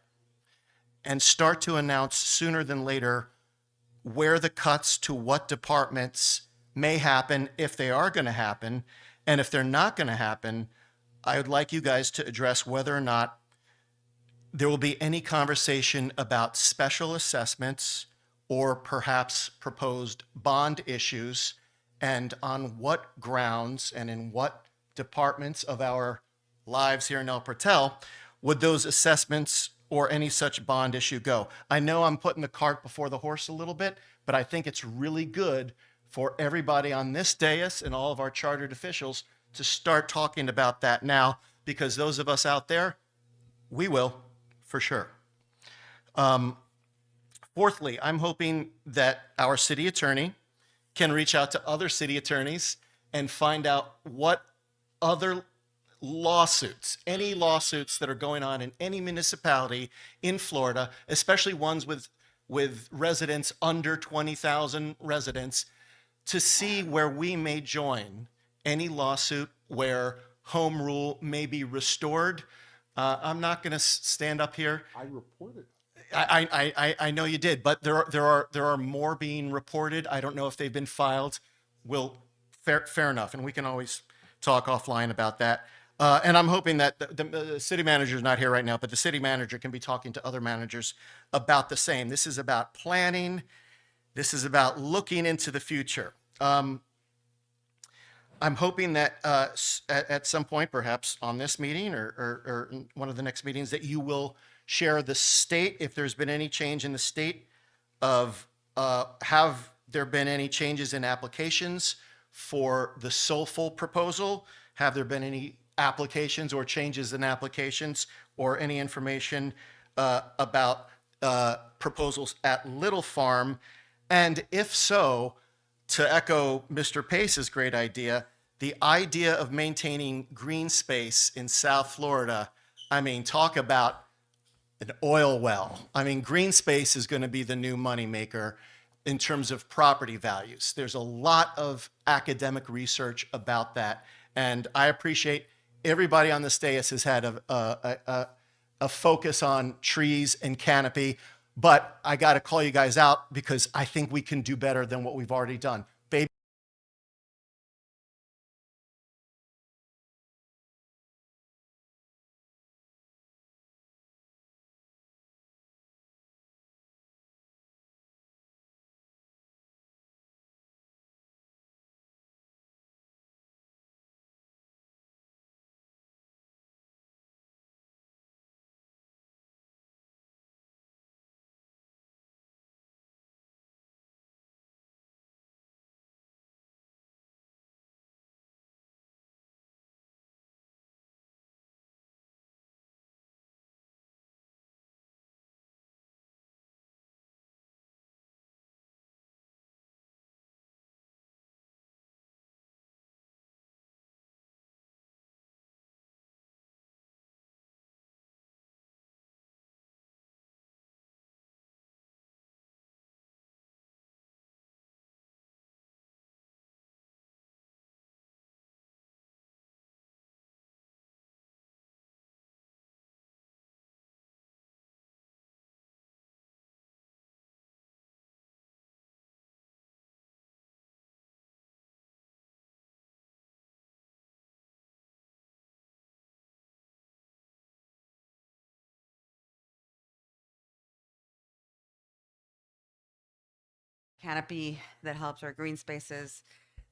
and start to announce sooner than later where the cuts to what departments may happen, if they are going to happen, and if they're not going to happen, I would like you guys to address whether or not there will be any conversation about special assessments or perhaps proposed bond issues, and on what grounds and in what departments of our lives here in El Portal would those assessments or any such bond issue go. I know I'm putting the cart before the horse a little bit, but I think it's really good for everybody on this dais and all of our chartered officials to start talking about that now, because those of us out there, we will. For sure. Fourthly, I'm hoping that our city attorney can reach out to other city attorneys and find out what other lawsuits, any lawsuits that are going on in any municipality in Florida, especially ones with residents under 20,000 residents, to see where we may join any lawsuit where home rule may be restored. I'm not going to stand up here. I reported. I know you did, but there are more being reported. I don't know if they've been filed. Fair enough, and we can always talk offline about that. And I'm hoping that the city manager is not here right now, but the city manager can be talking to other managers about the same. This is about planning. This is about looking into the future. I'm hoping that at some point, perhaps on this meeting or in one of the next meetings, that you will share the state, if there's been any change in the state of, have there been any changes in applications for the Soulful proposal? Have there been any applications or changes in applications or any information about proposals at Little Farm? And if so, to echo Mr. Pace's great idea, the idea of maintaining green space in South Florida, I mean, talk about an oil well. I mean, green space is going to be the new moneymaker. in terms of property values. There's a lot of academic research about that. And I appreciate everybody on this dais has had a focus on trees and canopy, but I got to call you guys out because I think we can do better than what we've already done. Baby canopy that helps our green spaces,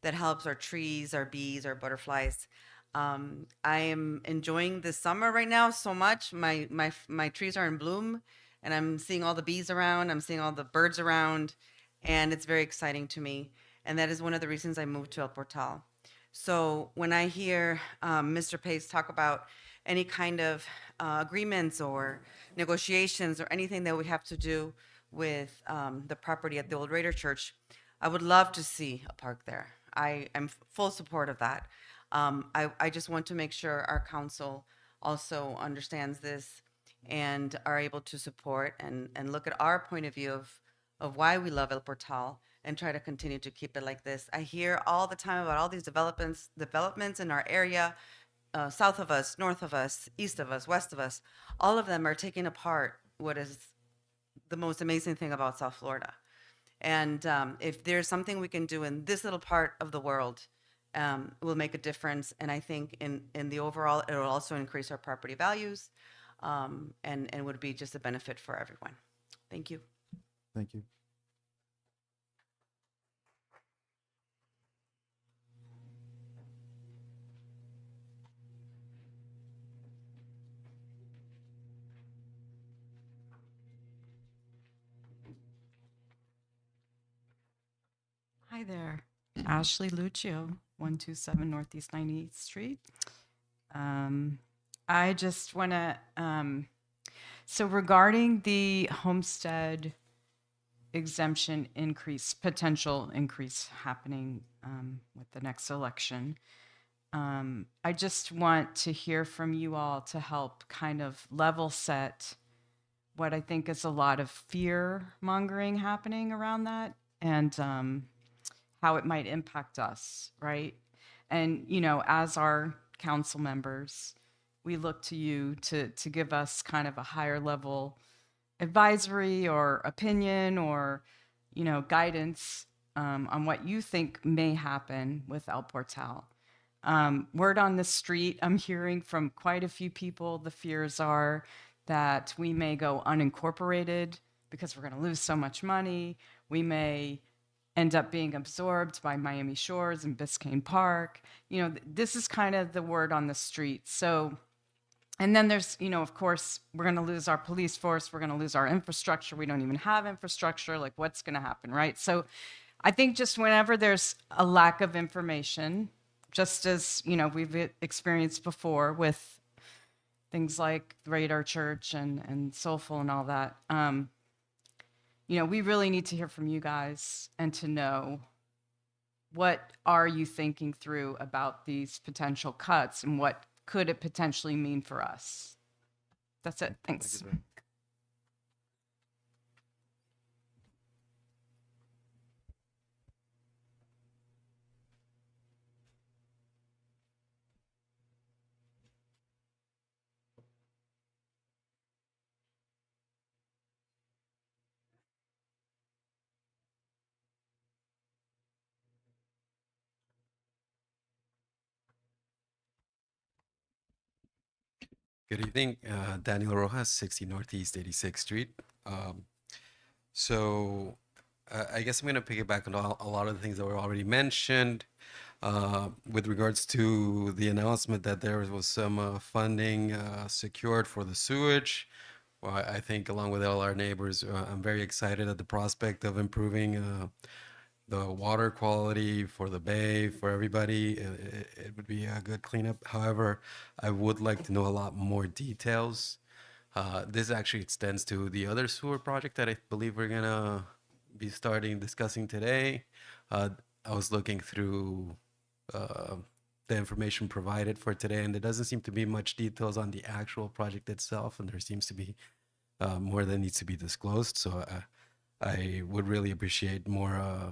that helps our trees, our bees, our butterflies. I am enjoying the summer right now so much. My trees are in bloom, and I'm seeing all the bees around. I'm seeing all the birds around, and it's very exciting to me. And that is one of the reasons I moved to El Portal. So when I hear Mr. Pace talk about any kind of agreements or negotiations or anything that we have to do with the property at the old Raider Church, I would love to see a park there. I am full support of that. I just want to make sure our council also understands this and are able to support and look at our point of view of why we love El Portal and try to continue to keep it like this. I hear all the time about all these developments in our area, south of us, north of us, east of us, west of us. All of them are taking apart what is the most amazing thing about South Florida. And if there's something we can do in this little part of the world, it will make a difference. And I think in the overall, it will also increase our property values and would be just a benefit for everyone. Thank you. Thank you. Hi there, Ashley Lucio, 127 Northeast 98th Street. I just want to, so regarding the homestead exemption increase, potential increase happening with the next election, I just want to hear from you all to help kind of level set what I think is a lot of fear mongering happening around that, and how it might impact us, right? And, you know, as our council members, we look to you to give us kind of a higher level advisory or opinion or, you know, guidance on what you think may happen with El Portal. Word on the street, I'm hearing from quite a few people, the fears are that we may go unincorporated because we're going to lose so much money. We may end up being absorbed by Miami Shores and Biscayne Park. You know, this is kind of the word on the street. So, and then there's, you know, of course, we're going to lose our police force. We're going to lose our infrastructure. We don't even have infrastructure. Like, what's going to happen, right? So I think just whenever there's a lack of information, just as, you know, we've experienced before with things like Radar Church and Soulful and all that, you know, we really need to hear from you guys and to know what are you thinking through about these potential cuts and what could it potentially mean for us? That's it. Thanks. Good evening, Daniel Rojas, 60 Northeast 86th Street. So I guess I'm going to piggyback on a lot of the things that were already mentioned with regards to the announcement that there was some funding secured for the sewage. Well, I think along with all our neighbors, I'm very excited at the prospect of improving the water quality for the bay, for everybody. It would be a good cleanup. However, I would like to know a lot more details. This actually extends to the other sewer project that I believe we're gonna be discussing today. I was looking through the information provided for today, and there doesn't seem to be much details on the actual project itself, and there seems to be more that needs to be disclosed. So I would really appreciate more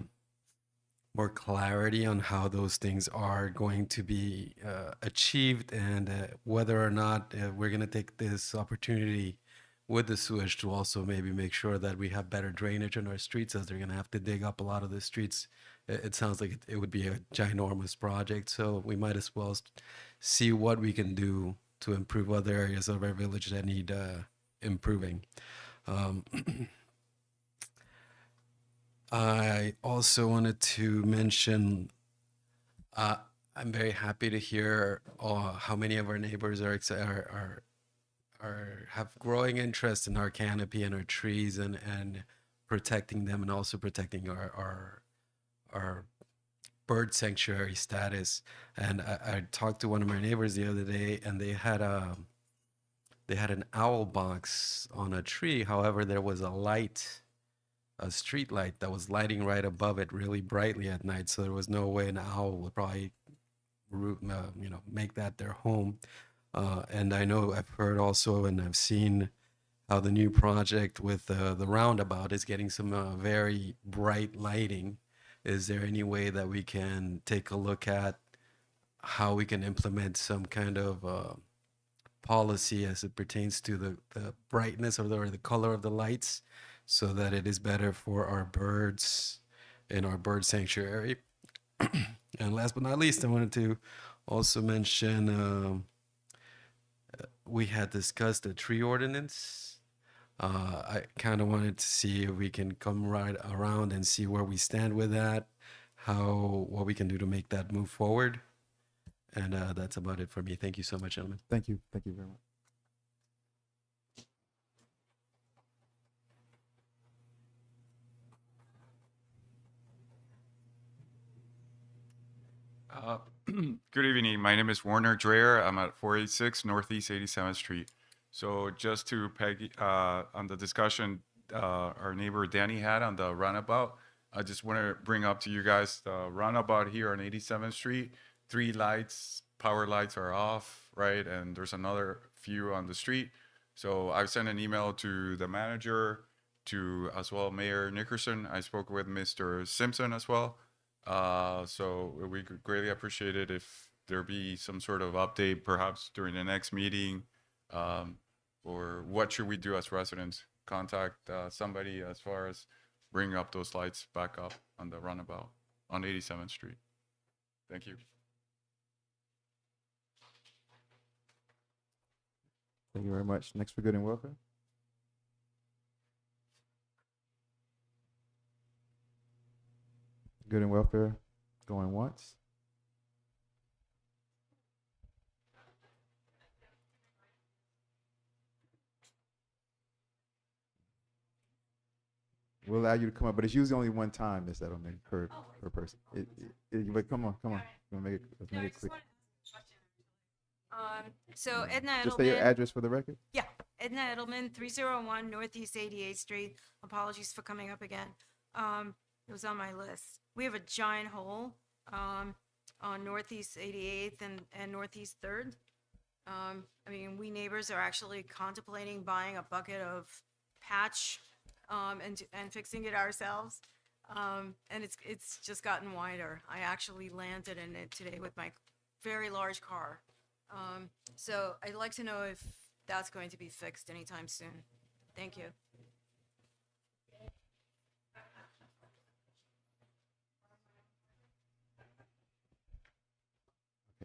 clarity on how those things are going to be achieved, and whether or not we're going to take this opportunity with the sewage to also maybe make sure that we have better drainage in our streets, as they're going to have to dig up a lot of the streets. It sounds like it would be a ginormous project, so we might as well see what we can do to improve other areas of our village that need improving. I also wanted to mention, I'm very happy to hear how many of our neighbors have growing interest in our canopy and our trees and protecting them, and also protecting our bird sanctuary status. And I talked to one of my neighbors the other day, and they had an owl box on a tree. However, there was a street light that was lighting right above it really brightly at night, so there was no way an owl would probably make that their home. And I know I've heard also, and I've seen how the new project with the roundabout is getting some very bright lighting. Is there any way that we can take a look at how we can implement some kind of policy as it pertains to the brightness or the color of the lights, so that it is better for our birds in our bird sanctuary? And last but not least, I wanted to also mention we had discussed a tree ordinance. I kind of wanted to see if we can come right around and see where we stand with that, what we can do to make that move forward. And that's about it for me. Thank you so much, gentlemen. Thank you. Thank you very much. Good evening. My name is Warner Dreyer. I'm at 486 Northeast 87th Street. So just to peg on the discussion our neighbor Danny had on the roundabout, I just want to bring up to you guys the roundabout here on 87th Street. 3 lights, power lights are off, right? And there's another few on the street. So I've sent an email to the manager, to as well Mayor Nickerson. I spoke with Mr. Simpson as well. So we could greatly appreciate it if there be some sort of update, perhaps during the next meeting, or what should we do as residents? Contact somebody as far as bringing up those lights back up on the runabout on 87th Street. Thank you. Thank you very much. Next for Good and Welfare. Good and Welfare, going once. We'll allow you to come up, but it's usually only one time, Miss Edelman, per person. But come on. Let's make it quick. So Edna Edelman. Just say your address for the record. Yeah, Edna Edelman, 301 Northeast 88th Street. Apologies for coming up again. It was on my list. We have a giant hole on Northeast 88th and Northeast 3rd. I mean, we neighbors are actually contemplating buying a bucket of patch and fixing it ourselves. And it's just gotten wider. I actually landed in it today with my very large car. So I'd like to know if that's going to be fixed anytime soon. Thank you.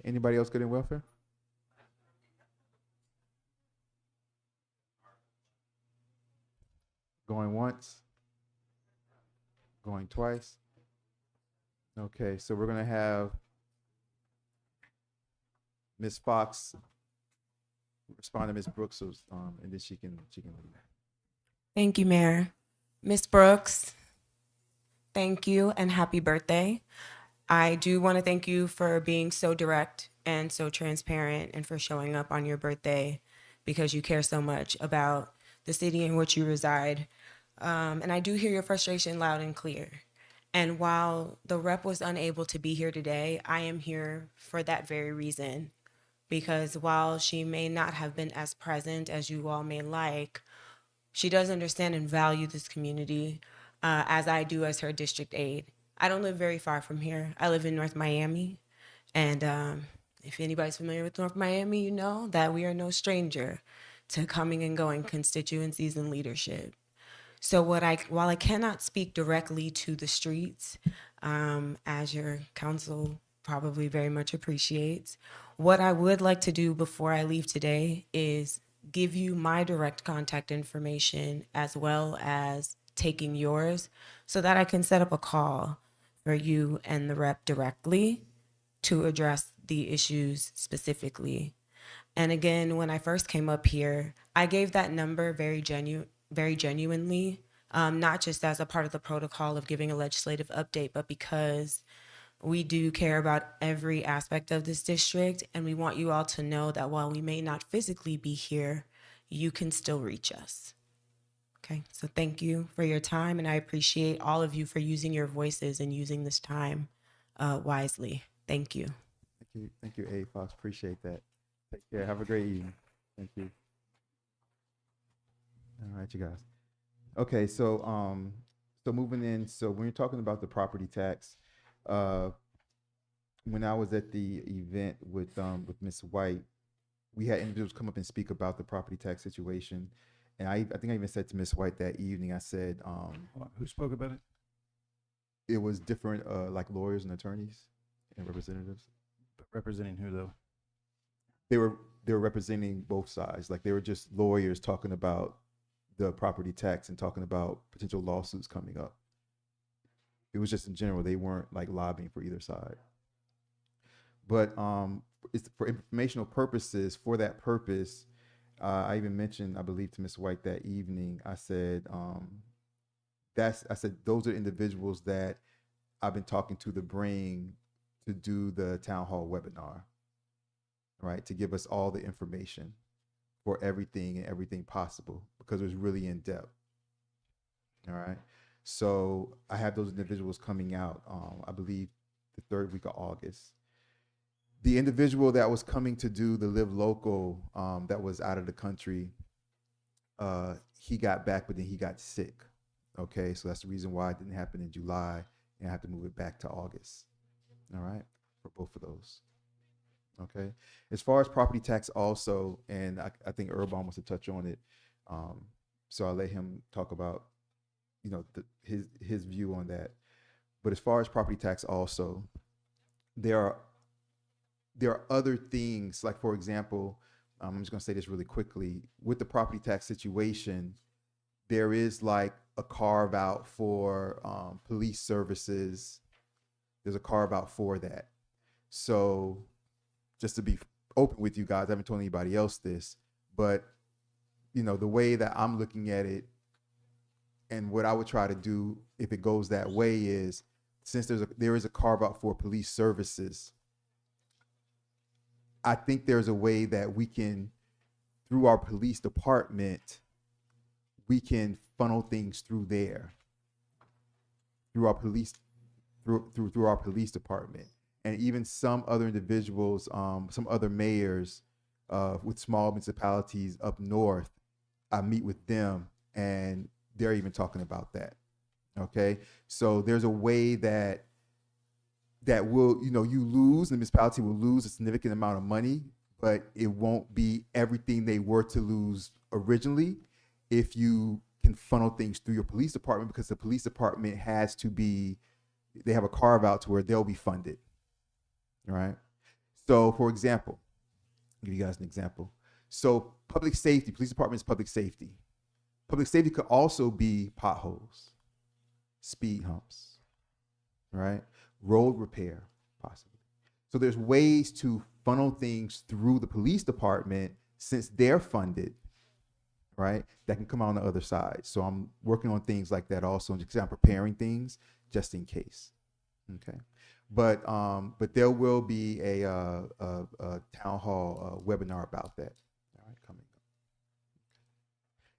Anybody else Good and Welfare? Going once? Going twice? Okay, so we're gonna have Ms. Fox respond to Ms. Brooks, so, and then she can leave. Thank you, Mayor. Ms. Brooks, thank you and happy birthday. I do want to thank you for being so direct and so transparent and for showing up on your birthday because you care so much about the city in which you reside. And I do hear your frustration loud and clear. And while the rep was unable to be here today, I am here for that very reason. Because while she may not have been as present as you all may like, she does understand and value this community as I do as her district aide. I don't live very far from here. I live in North Miami. And if anybody's familiar with North Miami, you know that we are no stranger to coming and going constituencies and leadership. So while I cannot speak directly to the streets, as your council probably very much appreciates, what I would like to do before I leave today is give you my direct contact information as well as taking yours so that I can set up a call for you and the rep directly to address the issues specifically. And again, when I first came up here, I gave that number very genuinely, not just as a part of the protocol of giving a legislative update, but because we do care about every aspect of this district, and we want you all to know that while we may not physically be here, you can still reach us. Okay, so thank you for your time, and I appreciate all of you for using your voices and using this time wisely. Thank you. Thank you, A. Fox. Appreciate that. Take care. Have a great evening. Thank you. All right, you guys. Okay, so so moving in. So when you're talking about the property tax, when I was at the event with Ms. White, we had individuals come up and speak about the property tax situation, and I think I even said to Ms. White that evening, I said, Who spoke about it? it was different, like lawyers and attorneys and representatives. Representing who though? They were representing both sides. Like they were just lawyers talking about the property tax and talking about potential lawsuits coming up. It was just in general. They weren't like lobbying for either side. But it's for informational purposes. For that purpose, I even mentioned, I believe, to Ms. White that evening. I said, those are individuals that I've been talking to bring to do the town hall webinar, right? To give us all the information for everything and everything possible, because it was really in depth. All right. So I have those individuals coming out, I believe the third week of August. The individual that was coming to do the Live Local, that was out of the country, he got back, but then he got sick. Okay, so that's the reason why it didn't happen in July, and I have to move it back to August. All right, for both of those. Okay, as far as property tax also, and I think Urban wants to touch on it, so I'll let him talk about, you know, his view on that. But as far as property tax also, there are other things, like for example, I'm just gonna say this really quickly, with the property tax situation, there is like a carve out for police services. There's a carve out for that. So just to be open with you guys, I haven't told anybody else this, but you know, the way that I'm looking at it and what I would try to do if it goes that way is, since there is a carve out for police services, I think there's a way that we can, through our police department, we can funnel things through there, through our police department, and even some other individuals, some other mayors with small municipalities up north. I meet with them, and they're even talking about that. Okay, so there's a way that will, you know, you lose, the municipality will lose a significant amount of money, but it won't be everything they were to lose originally if you can funnel things through your police department, because the police department has to be, they have a carve out to where they'll be funded. All right. So for example, I'll give you guys an example. So public safety, police department is public safety. Public safety could also be potholes, speed humps, right? Road repair, possibly. So there's ways to funnel things through the police department since they're funded, right? That can come out on the other side. So I'm working on things like that also, because I'm preparing things just in case. Okay. But there will be a town hall webinar about that. All right, coming up.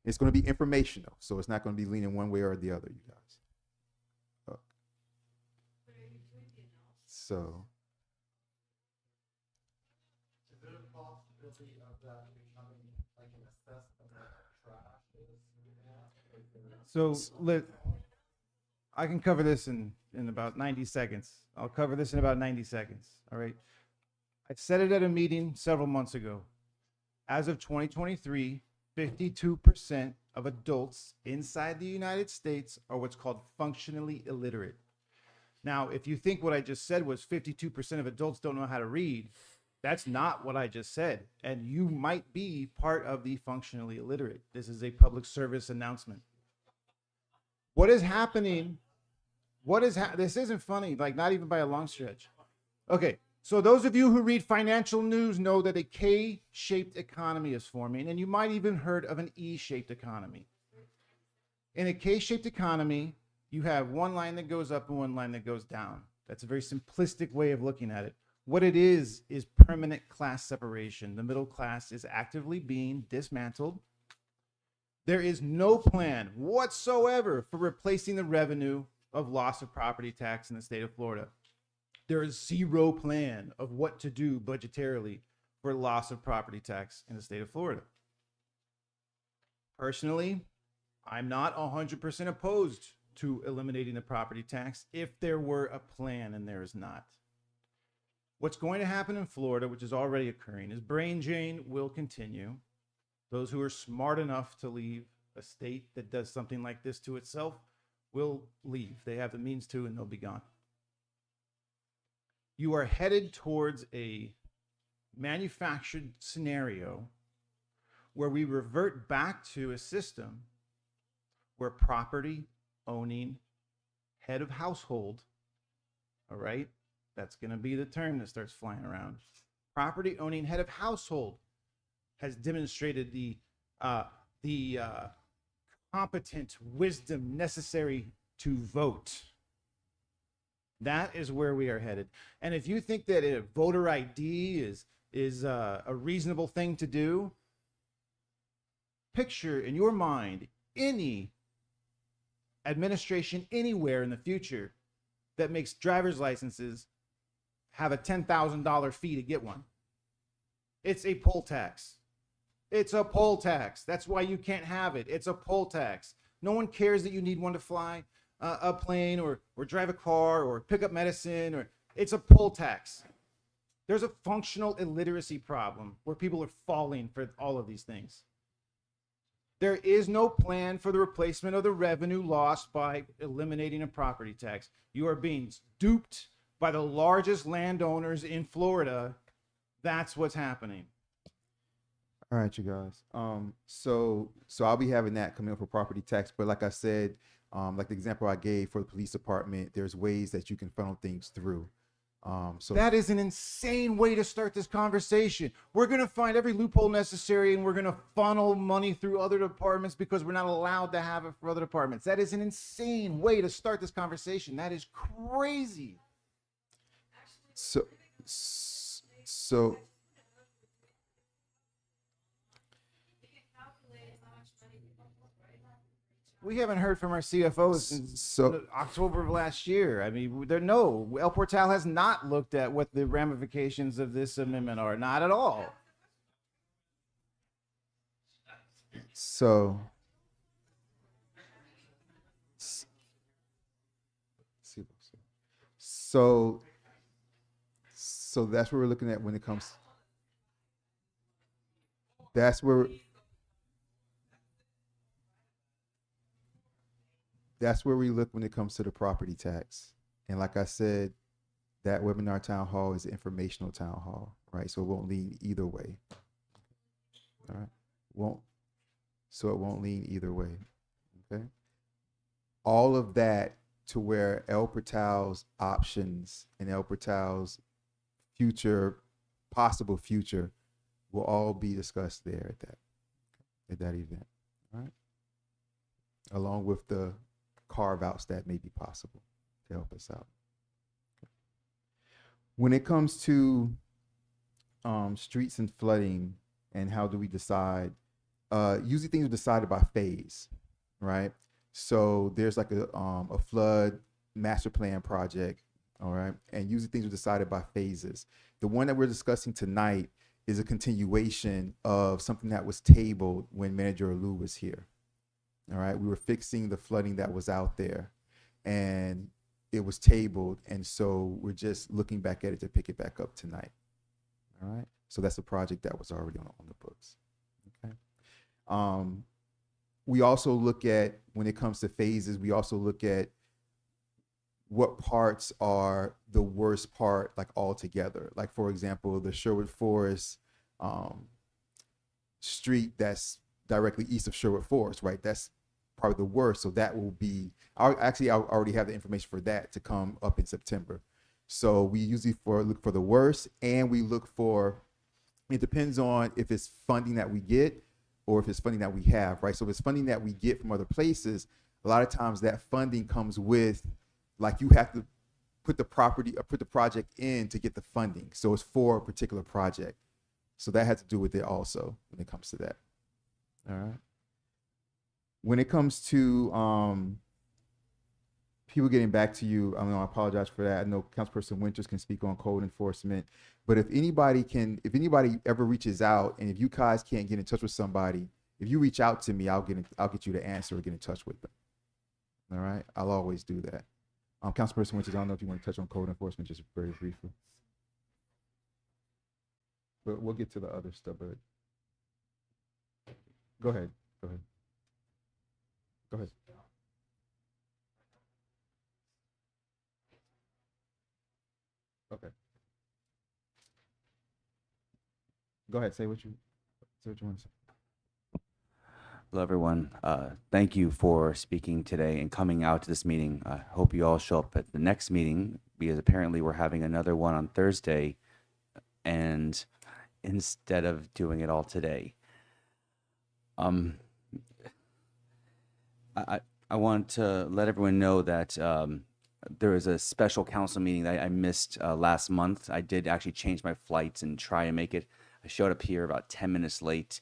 It's going to be informational, so it's not going to be leaning one way or the other, you guys. So. So I can cover this in about 90 seconds. I'll cover this in about 90 seconds. All right. I said it at a meeting several months ago. As of 2023, 52% of adults inside the United States are what's called functionally illiterate. Now, if you think what I just said was 52% of adults don't know how to read, that's not what I just said. And you might be part of the functionally illiterate. This is a public service announcement. What is happening? This isn't funny, like not even by a long stretch. Okay, so those of you who read financial news know that a K-shaped economy is forming, and you might even heard of an E-shaped economy. In a K-shaped economy, you have one line that goes up and one line that goes down. That's a very simplistic way of looking at it. What it is permanent class separation. The middle class is actively being dismantled. There is no plan whatsoever for replacing the revenue of loss of property tax in the state of Florida. There is zero plan of what to do budgetarily for loss of property tax in the state of Florida. Personally, I'm not 100% opposed to eliminating the property tax if there were a plan, and there is not. What's going to happen in Florida, which is already occurring, is brain drain will continue. Those who are smart enough to leave a state that does something like this to itself will leave. They have the means to, and they'll be gone. You are headed towards a manufactured scenario where we revert back to a system where property owning head of household, all right, that's going to be the term that starts flying around. Property owning head of household has demonstrated the competent wisdom necessary to vote. That is where we are headed. And if you think that a voter ID is a reasonable thing to do, picture in your mind any administration anywhere in the future that makes driver's licenses have a $10,000 fee to get one. It's a poll tax. It's a poll tax. That's why you can't have it. It's a poll tax. No one cares that you need one to fly a plane or drive a car or pick up medicine, or it's a poll tax. There's a functional illiteracy problem where people are falling for all of these things. There is no plan for the replacement of the revenue lost by eliminating a property tax. You are being duped by the largest landowners in Florida. That's what's happening. All right, you guys. So I'll be having that coming up for property tax. But like I said, like the example I gave for the police department, there's ways that you can funnel things through. So that is an insane way to start this conversation. We're going to find every loophole necessary, and we're going to funnel money through other departments because we're not allowed to have it for other departments. That is an insane way to start this conversation. That is crazy. So we haven't heard from our CFO since October of last year. I mean, El Portal has not looked at what the ramifications of this amendment are. Not at all. So that's what we're looking at when it comes. That's where we look when it comes to the property tax. And like I said, that webinar town hall is an informational town hall, right? So it won't lean either way. All right. Won't. so it won't lean either way. Okay. All of that to where El Portal's options and El Portal's possible future will all be discussed there at that event. All right. Along with the carve outs that may be possible to help us out. When it comes to streets and flooding and how do we decide, usually things are decided by phase, right? So there's like a flood master plan project, all right? And usually things are decided by phases. The one that we're discussing tonight is a continuation of something that was tabled when Manager Alou was here, all right? We were fixing the flooding that was out there, and it was tabled, and so we're just looking back at it to pick it back up tonight, all right? So that's a project that was already on the books, okay? We also look at, when it comes to phases, we also look at what parts are the worst part, like altogether. Like, for example, the Sherwood Forest street that's directly east of Sherwood Forest, right? That's probably the worst. So that will be, I already have the information for that to come up in September. So we usually look for the worst, and we look for, it depends on if it's funding that we get or if it's funding that we have, right? So if it's funding that we get from other places, a lot of times that funding comes with, like, you have to put the project in to get the funding. So it's for a particular project. So that has to do with it also when it comes to that. All right. When it comes to people getting back to you, I apologize for that. I know Councilperson Winters can speak on code enforcement, but if anybody ever reaches out, and if you guys can't get in touch with somebody, if you reach out to me, I'll get you the answer or get in touch with them. All right, I'll always do that. Councilperson Winters, I don't know if you want to touch on code enforcement just very briefly, but we'll get to the other stuff. But go ahead. Okay. Go ahead. Say what you want to say. Hello, everyone. Thank you for speaking today and coming out to this meeting. I hope you all show up at the next meeting, because apparently we're having another one on Thursday, and instead of doing it all today. I want to let everyone know that there was a special council meeting that I missed last month. I did actually change my flights and try and make it. I showed up here about 10 minutes late,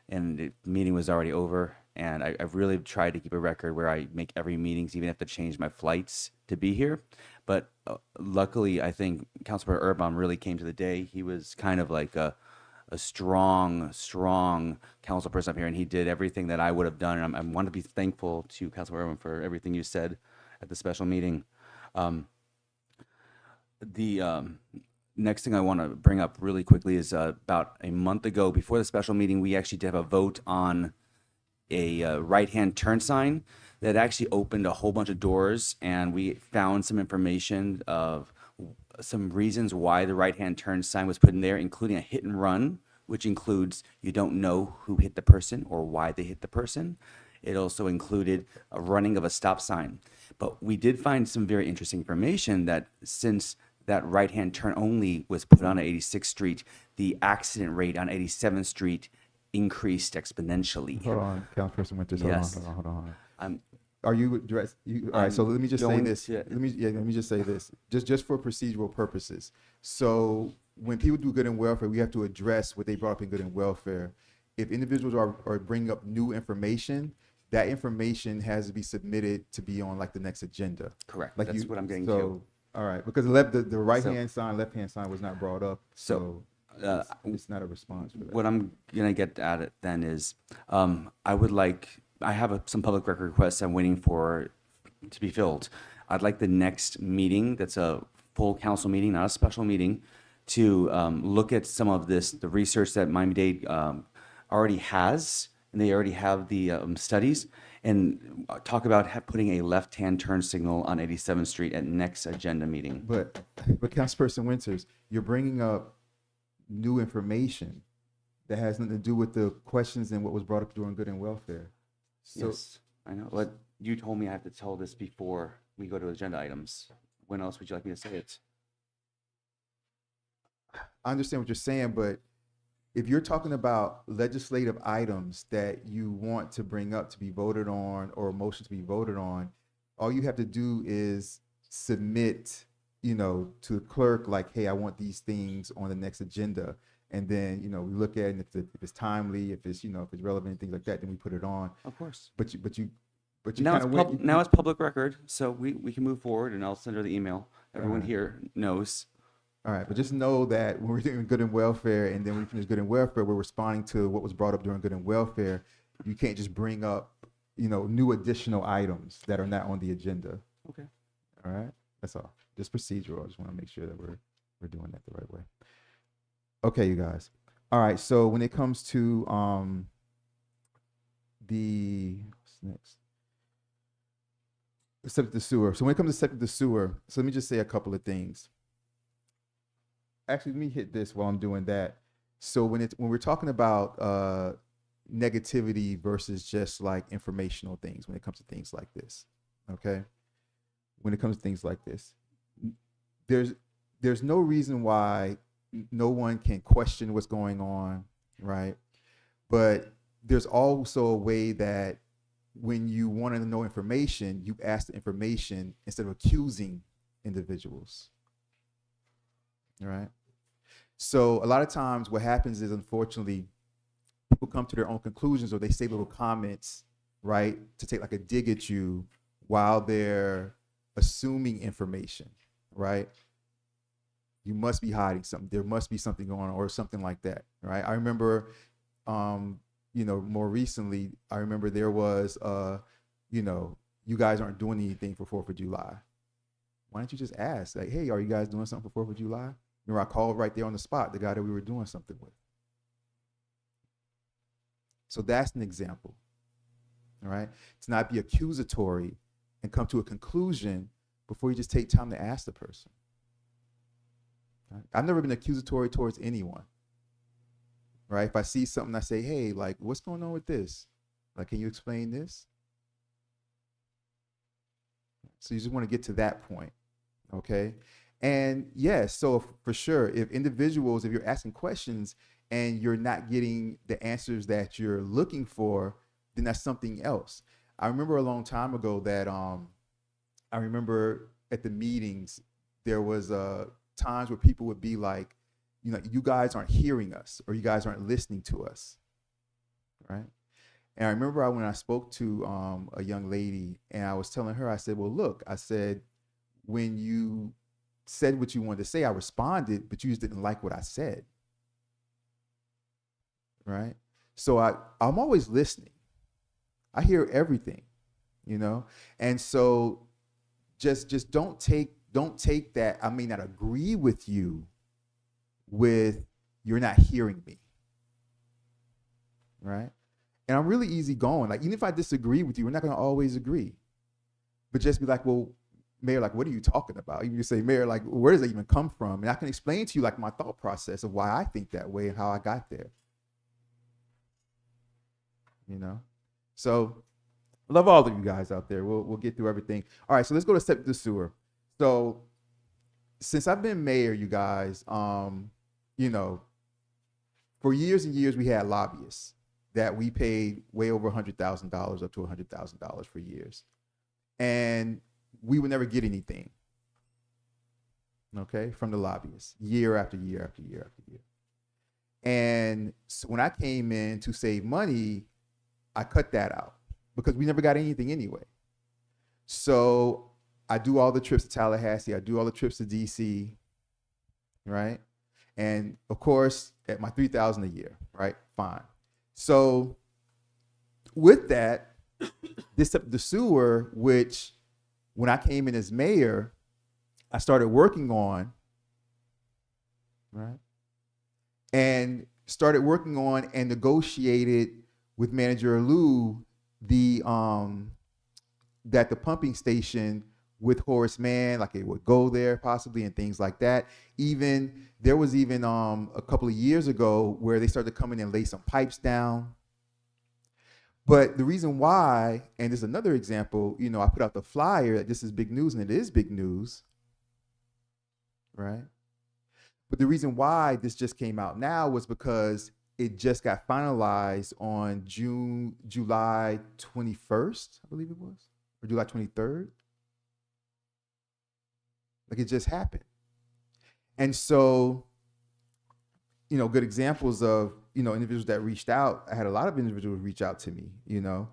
and the meeting was already over. And I've really tried to keep a record where I make every meetings, even if I have to change my flights to be here. But luckily, I think Councilor Urban really came to the day. He was kind of like a strong council person up here, and he did everything that I would have done. And I want to be thankful to Councilor Urban for everything you said at the special meeting. The next thing I want to bring up really quickly is about a month ago, before the special meeting, we actually did have a vote on a right-hand turn sign that actually opened a whole bunch of doors, and we found some information of some reasons why the right-hand turn sign was put in there, including a hit and run, which includes you don't know who hit the person or why they hit the person. It also included a running of a stop sign. But we did find some very interesting information that since that right-hand turn only was put on at 86th Street, the accident rate on 87th Street increased exponentially. Hold on, Councilperson Winters. Yes. Hold on. Are you address? All right. So let me just say this. Let me just say this. Just for procedural purposes. So when people do good and welfare, we have to address what they brought up in good and welfare. If individuals are bringing up new information, that information has to be submitted to be on like the next agenda. Correct. Like That's what I'm getting to. All right, because the right hand sign, left hand sign was not brought up. So it's not a response for that. What I'm gonna get at it then is, I have some public record requests I'm waiting for to be filled. I'd like the next meeting, that's a full council meeting, not a special meeting, to look at some of the research that Miami-Dade already has, and they already have the studies, and talk about putting a left-hand turn signal on 87th Street at next agenda meeting. But Councilperson Winters, you're bringing up new information that has nothing to do with the questions and what was brought up during good and welfare. So, Yes, I know. But you told me I have to tell this before we go to agenda items. When else would you like me to say it? I understand what you're saying, but if you're talking about legislative items that you want to bring up to be voted on or a motion to be voted on, all you have to do is submit, you know, to the clerk, like, hey, I want these things on the next agenda. And then, you know, we look at it, and if it's timely, if it's, you know, if it's relevant and things like that, then we put it on. Of course. But you Now it's, kind of now it's public record, so we can move forward, and I'll send her the email. Everyone Alright. here knows. All right, but just know that when we're doing good and welfare, and then we finish good and welfare, we're responding to what was brought up during good and welfare. You can't just bring up, you know, new additional items that are not on the agenda. Okay. All right, that's all. Just procedural. I just want to make sure that we're doing that the right way. Okay, you guys. All right. So when it comes to what's next? Septic to sewer. So when it comes to septic to sewer, so let me just say a couple of things. Actually, let me hit this while I'm doing that. So when we're talking about negativity versus just like informational things, when it comes to things like this, okay? When it comes to things like this, there's no reason why no one can question what's going on, right? But there's also a way that when you want to know information, you ask the information instead of accusing individuals, right? So a lot of times what happens is, unfortunately, people come to their own conclusions, or they say little comments, right, to take like a dig at you while they're assuming information, right? You must be hiding something. There must be something going on, or something like that, right? I remember, you know, more recently, I remember there was, you know, you guys aren't doing anything for 4th of July. Why don't you just ask, like, hey, are you guys doing something for 4th of July? Remember, I called right there on the spot, the guy that we were doing something with. So that's an example, all right? To not be accusatory and come to a conclusion before you just take time to ask the person. Right? I've never been accusatory towards anyone, right? If I see something, I say, hey, like, what's going on with this? Like, can you explain this? So you just want to get to that point, okay? And yes, so for sure, if you're asking questions and you're not getting the answers that you're looking for, then that's something else. I remember a long time ago that I remember at the meetings, there was times where people would be like, you know, you guys aren't hearing us, or you guys aren't listening to us, right? And I remember when I spoke to a young lady, and I was telling her, I said, well, look, I said, when you said what you wanted to say, I responded, but you just didn't like what I said, right? So I'm always listening. I hear everything, you know? And so just don't take that I may not agree with you with you're not hearing me, right? And I'm really easygoing. Like, even if I disagree with you, we're not going to always agree. But just be like, well, Mayor, like, what are you talking about? You can say, Mayor, like, where does that even come from? And I can explain to you, like, my thought process of why I think that way and how I got there. You know? So, I love all of you guys out there. We'll get through everything. All right, so let's go to septic to sewer. So, since I've been mayor, you guys, you know, for years and years, we had lobbyists that we paid way over $100,000 up to $100,000 for years. And we would never get anything, okay, from the lobbyists, year after year after year after year. And so when I came in to save money, I cut that out because we never got anything anyway. So I do all the trips to Tallahassee, I do all the trips to DC, right? And of course, at my $3,000 a year, right? Fine. So with that, the sewer, which when I came in as mayor, I started working on, right? And started working on and negotiated with Manager Lou that the pumping station with Horace Mann, like it would go there possibly and things like that. Even there was even a couple of years ago where they started to come in and lay some pipes down. But the reason why, and there's another example, you know, I put out the flyer that this is big news, and it is big news, right? But the reason why this just came out now was because it just got finalized on July 21st, I believe it was, or July 23rd. Like it just happened. And so, you know, good examples of, you know, individuals that reached out. I had a lot of individuals reach out to me, you know.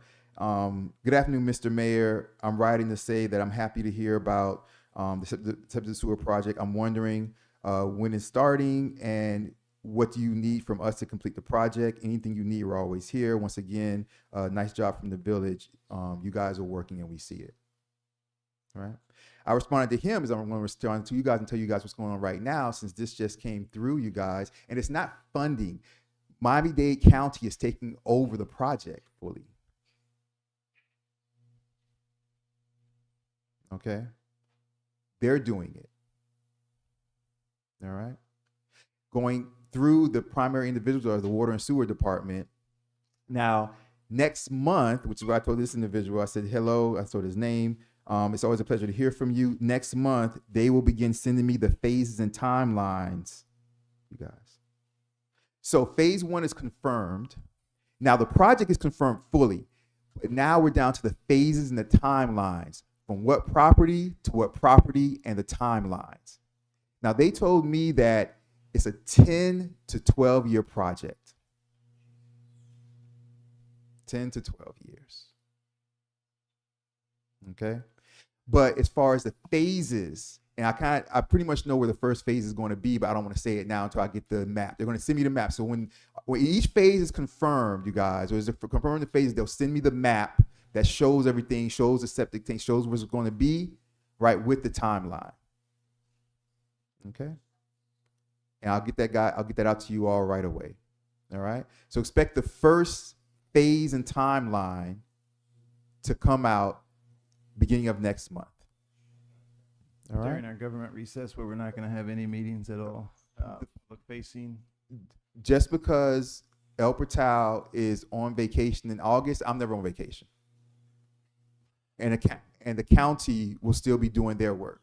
Good afternoon, Mr. Mayor. I'm writing to say that I'm happy to hear about the septic sewer project. I'm wondering when it's starting and what do you need from us to complete the project? Anything you need, we're always here. Once again, nice job from the village. You guys are working and we see it. All right. I responded to him as I'm going to respond to you guys and tell you guys what's going on right now, since this just came through, you guys, and it's not funding. Miami-Dade County is taking over the project fully. Okay? They're doing it. All right? Going through the primary individuals of the water and sewer department. Now, next month, which is what I told this individual, I said, hello, I told his name. It's always a pleasure to hear from you. Next month, they will begin sending me the phases and timelines, you guys. So phase 1 is confirmed. Now the project is confirmed fully, but now we're down to the phases and the timelines, from what property to what property and the timelines. Now they told me that it's a 10 to 12 year project. 10 to 12 years. Okay? But as far as the phases, and I pretty much know where the first phase is going to be, but I don't want to say it now until I get the map. They're going to send me the map. So when each phase is confirmed, you guys, or is it confirmed the phases, they'll send me the map that shows everything, shows the septic tank, shows where it's going to be, right, with the timeline. Okay? And I'll get that out to you all right away. All right? So expect the first phase and timeline to come out beginning of next month. All right. During our government recess, where we're not going to have any meetings at all, public facing. Just because El Portal is on vacation in August, I'm never on vacation. And the county will still be doing their work.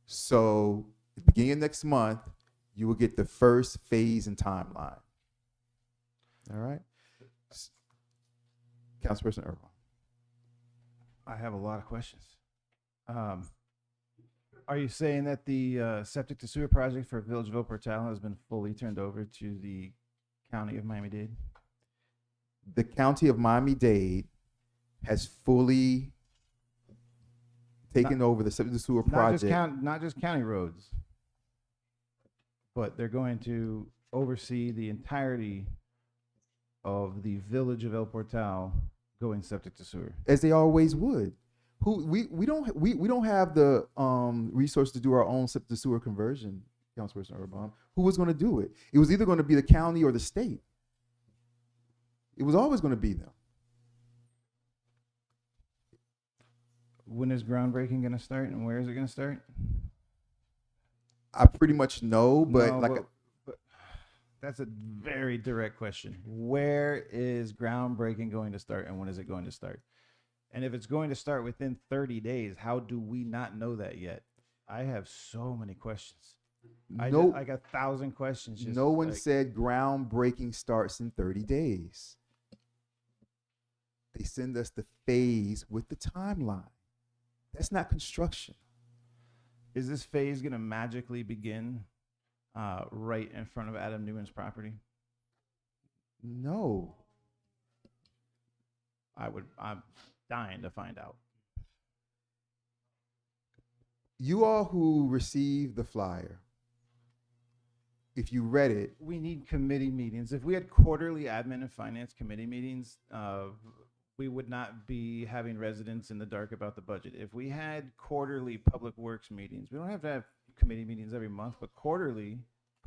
So at the beginning of next month, you will get the first phase and timeline. All right. Councilperson Irvine. I have a lot of questions. Are you saying that the septic to sewer project for Village of El Portal has been fully turned over to the County of Miami-Dade? The County of Miami-Dade has fully taken over the septic to sewer project. Not just county roads, but they're going to oversee the entirety of the Village of El Portal going septic to sewer, as they always would. We don't have the resources to do our own septic to sewer conversion, Councilperson Urban. Who was going to do it? It was either going to be the county or the state. It was always going to be them. When is groundbreaking going to start, and where is it going to start? I pretty much know, but but that's a very direct question. Where is groundbreaking going to start, and when is it going to start? And if it's going to start within 30 days, how do we not know that yet? I have so many questions. I got 1,000 questions. No one said groundbreaking starts in 30 days. They send us the phase with the timeline. That's not construction. Is this phase going to magically begin right in front of Adam Newman's property? No. I'm dying to find out. You all who received the flyer, if you read it, we need committee meetings. If we had quarterly admin and finance committee meetings, we would not be having residents in the dark about the budget. If we had quarterly public works meetings, we don't have to have committee meetings every month, but quarterly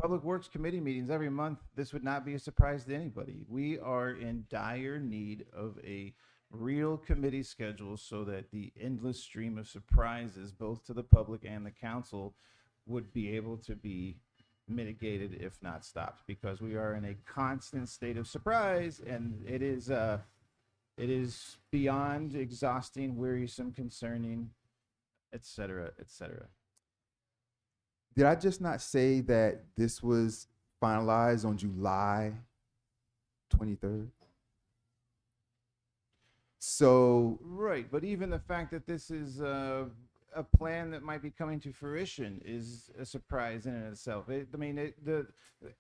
public works committee meetings every month, this would not be a surprise to anybody. We are in dire need of a real committee schedules so that the endless stream of surprises, both to the public and the council, would be able to be mitigated, if not stopped, because we are in a constant state of surprise, and it is beyond exhausting, wearisome, concerning, etc., etc. Did I just not say that this was finalized on July 23rd? So Right, but even the fact that this is a plan that might be coming to fruition is a surprise in and itself.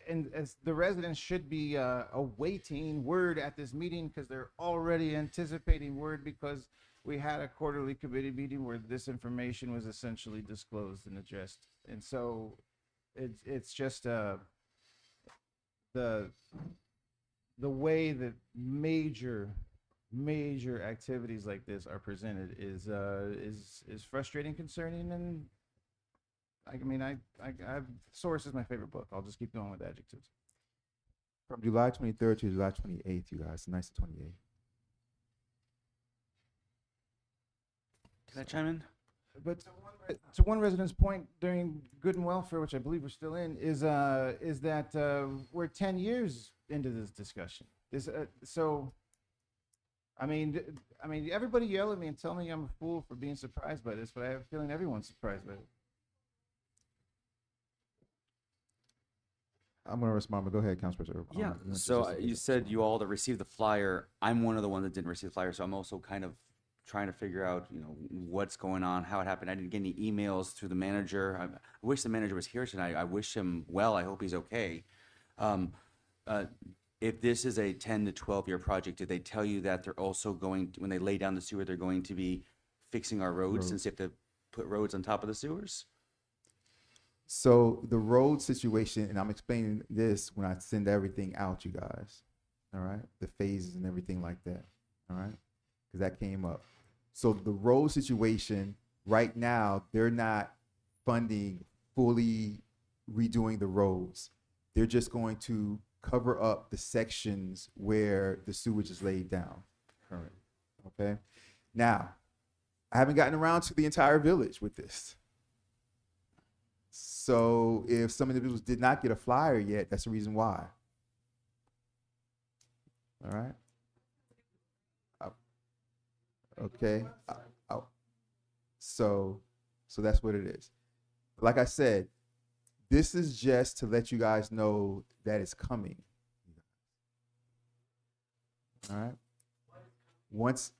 And as the residents should be awaiting word at this meeting, because they're already anticipating word, because we had a quarterly committee meeting where this information was essentially disclosed and addressed. And so it's just the way that major activities like this are presented is frustrating, concerning, and Source is my favorite book. I'll just keep going with adjectives. from July 23rd to July 28th, you guys, nice to 28th. Can I chime in? But to one resident's point during Good and Welfare, which I believe we're still in, is that we're 10 years into this discussion. Everybody yell at me and tell me I'm a fool for being surprised by this, but I have a feeling everyone's surprised by it. I'm going to respond, but go ahead, Councilperson. Yeah. So you said you all that received the flyer. I'm one of the ones that didn't receive the flyer, so I'm also kind of trying to figure out, what's going on, how it happened. I didn't get any emails through the manager. I wish the manager was here tonight. I wish him well. I hope he's okay. If this is a 10 to 12-year project, did they tell you that they're also going to, when they lay down the sewer, they're going to be fixing our roads since they have to put roads on top of the sewers? So the road situation, and I'm explaining this when I send everything out, you guys, all right? The phases and everything like that, all right? Because that came up. So the road situation, right now, they're not funding fully redoing the roads. They're just going to cover up the sections where the sewage is laid down currently, okay? Now, I haven't gotten around to the entire village with this. So if some individuals did not get a flyer yet, that's the reason why. All right? Okay. So that's what it is. Like I said, this is just to let you guys know that it's coming. All right. Once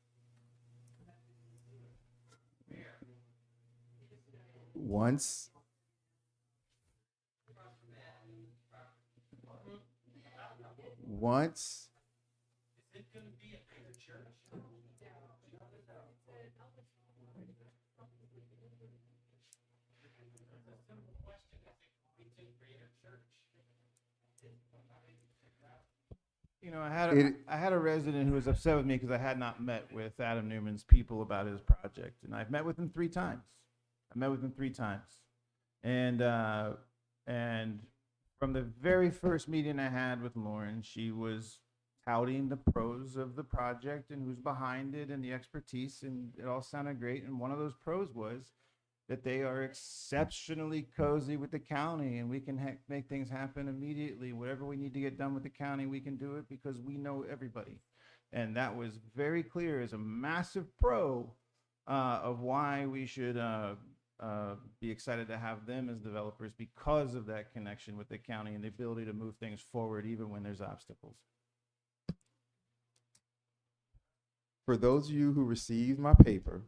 I had a resident who was upset with me because I had not met with Adam Newman's people about his project, and I've met with him 3 times. And from the very first meeting I had with Lauren, she was touting the pros of the project and who's behind it and the expertise, and it all sounded great. And one of those pros was that they are exceptionally cozy with the county, and we can make things happen immediately. Whatever we need to get done with the county, we can do it because we know everybody. And that was very clear as a massive pro of why we should be excited to have them as developers, because of that connection with the county and the ability to move things forward even when there's obstacles. for those of you who received my paper,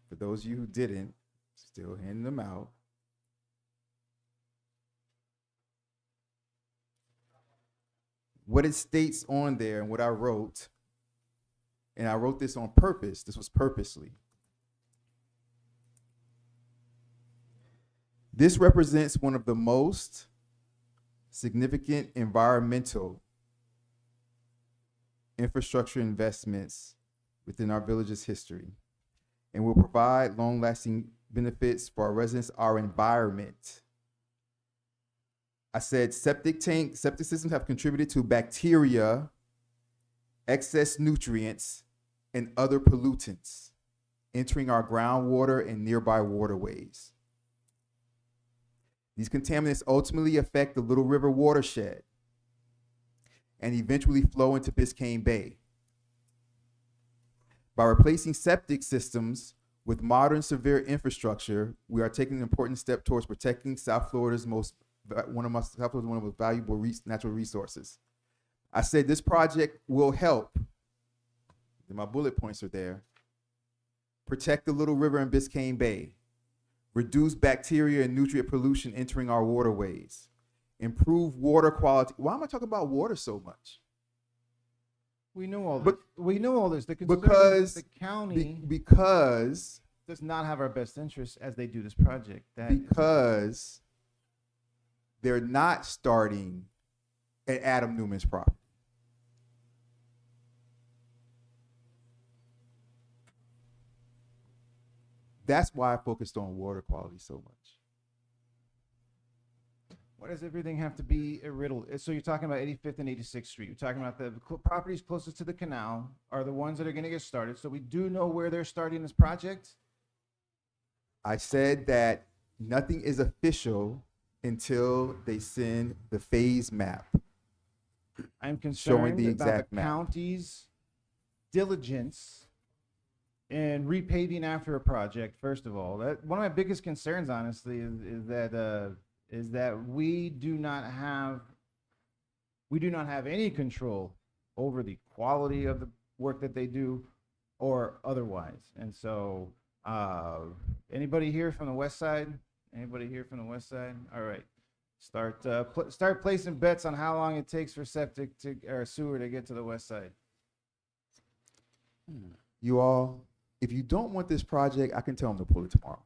for those of you who didn't, still handing them out. What it states on there and what I wrote, and I wrote this on purpose, this was purposely. This represents one of the most significant environmental infrastructure investments within our village's history, and will provide long-lasting benefits for our residents, our environment, I said septic systems have contributed to bacteria, excess nutrients, and other pollutants entering our groundwater and nearby waterways. These contaminants ultimately affect the Little River watershed and eventually flow into Biscayne Bay. By replacing septic systems with modern severe infrastructure, we are taking an important step towards protecting South Florida's one of the most valuable natural resources. I said this project will help, and my bullet points are there, protect the Little River and Biscayne Bay, reduce bacteria and nutrient pollution entering our waterways, improve water quality. Why am I talking about water so much? We know all this. We know all this. The Because the county because does not have our best interests as they do this project. Because they're not starting at Adam Newman's property. That's why I focused on water quality so much. Why does everything have to be a riddle? So you're talking about 85th and 86th Street. You're talking about the properties closest to the canal are the ones that are going to get started. So we do know where they're starting this project. I said that nothing is official until they send the phase map. I'm showing concerned the about exact the map. county's diligence in repaving after a project. First of all, that one of my biggest concerns, honestly, is that we do not have any control over the quality of the work that they do or otherwise. And so, anybody here from the west side? Anybody here from the west side? All right. Start placing bets on how long it takes for septic or sewer to get to the west side. You all, if you don't want this project, I can tell them to pull it tomorrow.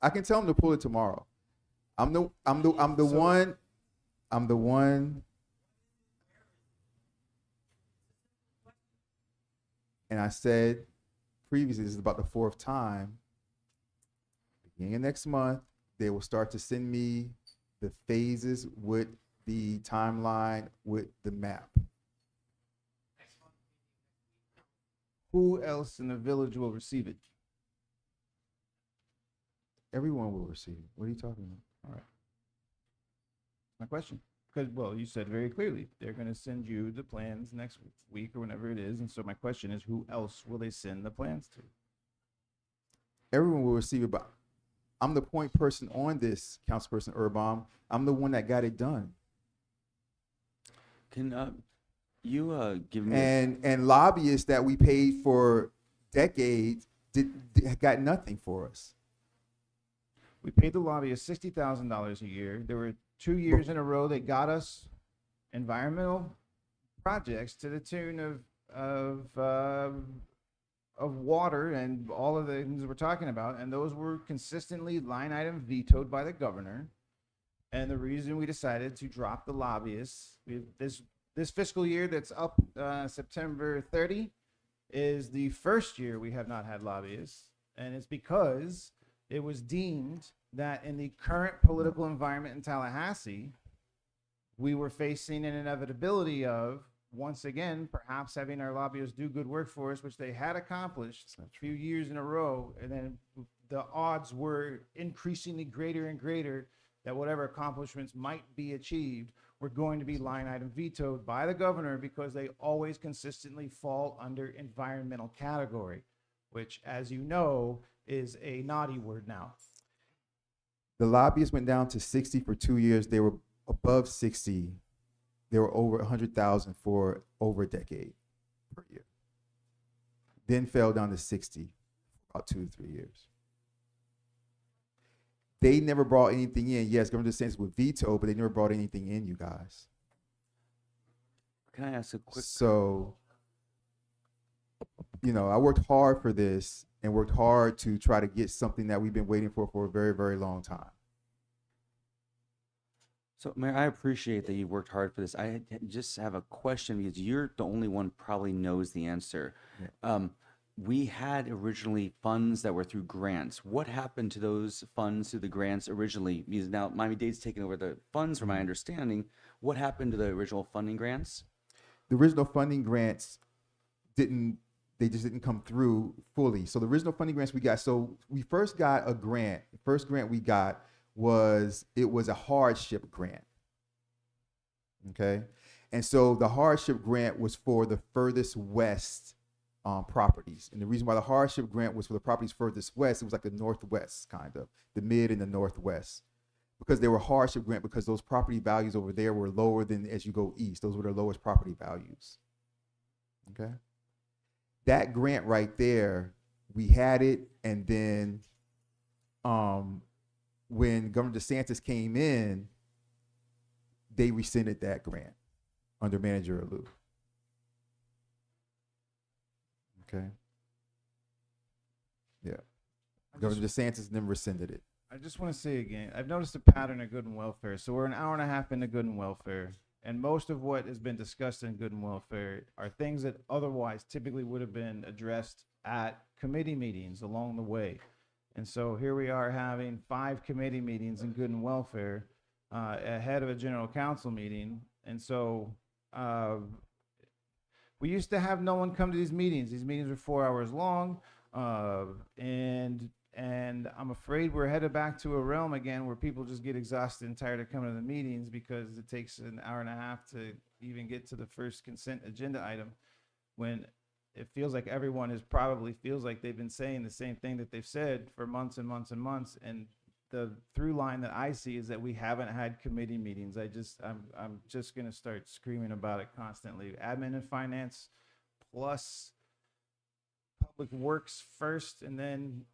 I can tell them to pull it tomorrow. I'm the one. And I said previously, this is about the fourth time. Beginning of next month, they will start to send me the phases with the timeline with the map. Who else in the village will receive it? Everyone will receive it. What are you talking about? All right. My question. Because, well, you said very clearly they're going to send you the plans next week or whenever it is. And so my question is, who else will they send the plans to? Everyone will receive it, but I'm the point person on this, Councilperson Urban. I'm the one that got it done. Can you give me And lobbyists that we paid for decades got nothing for us. We paid the lobbyists $60,000 a year. There were 2 years in a row that got us environmental projects to the tune of water and all of the things we're talking about, and those were consistently line item vetoed by the governor. And the reason we decided to drop the lobbyists, this fiscal year that's up September 30 is the first year we have not had lobbyists, and it's because it was deemed that in the current political environment in Tallahassee, we were facing an inevitability of, once again, perhaps having our lobbyists do good work for us, which they had accomplished a few years in a row, and then the odds were increasingly greater and greater that whatever accomplishments might be achieved were going to be line item vetoed by the governor because they always consistently fall under environmental category, which, as you know, is a naughty word now. The lobbyists went down to 60 for 2 years. They were above 60. They were over 100,000 for over a decade per year. Then fell down to 60 for about 2 to 3 years. They never brought anything in. Yes, Governor DeSantis would veto, but they never brought anything in, you guys. Can I ask a quick? So, I worked hard for this and worked hard to try to get something that we've been waiting for a very, very long time. So, Mayor, I appreciate that you worked hard for this. I just have a question because you're the only one probably knows the answer. we had originally funds that were through grants. What happened to those funds through the grants originally? Because now Miami-Dade's taken over the funds, from my understanding. What happened to the original funding grants? The original funding grants they just didn't come through fully. So the original funding grants we got, so we first got a grant. The first grant we got was a hardship grant. Okay. And so the hardship grant was for the furthest west properties. And the reason why the hardship grant was for the properties furthest west, it was like the northwest, kind of the mid and the northwest, because they were hardship grant because those property values over there were lower than as you go east. Those were the lowest property values. Okay. That grant right there, we had it, and then when Governor DeSantis came in, they rescinded that grant under Manager Alou. Okay. Yeah. Governor DeSantis then rescinded it. I just want to say again, I've noticed a pattern of good and welfare. So we're an hour and a half into good and welfare, and most of what has been discussed in good and welfare are things that otherwise typically would have been addressed at committee meetings along the way. And so here we are having 5 committee meetings in good and welfare ahead of a general council meeting. And so we used to have no one come to these meetings. These meetings were 4 hours long, and I'm afraid we're headed back to a realm again where people just get exhausted and tired of coming to the meetings because it takes an hour and a half to even get to the first consent agenda item, when it feels like everyone feels like they've been saying the same thing that they've said for months and months and months. And the through line that I see is that we haven't had committee meetings. I'm just gonna start screaming about it constantly. Admin and finance plus public works first, and then,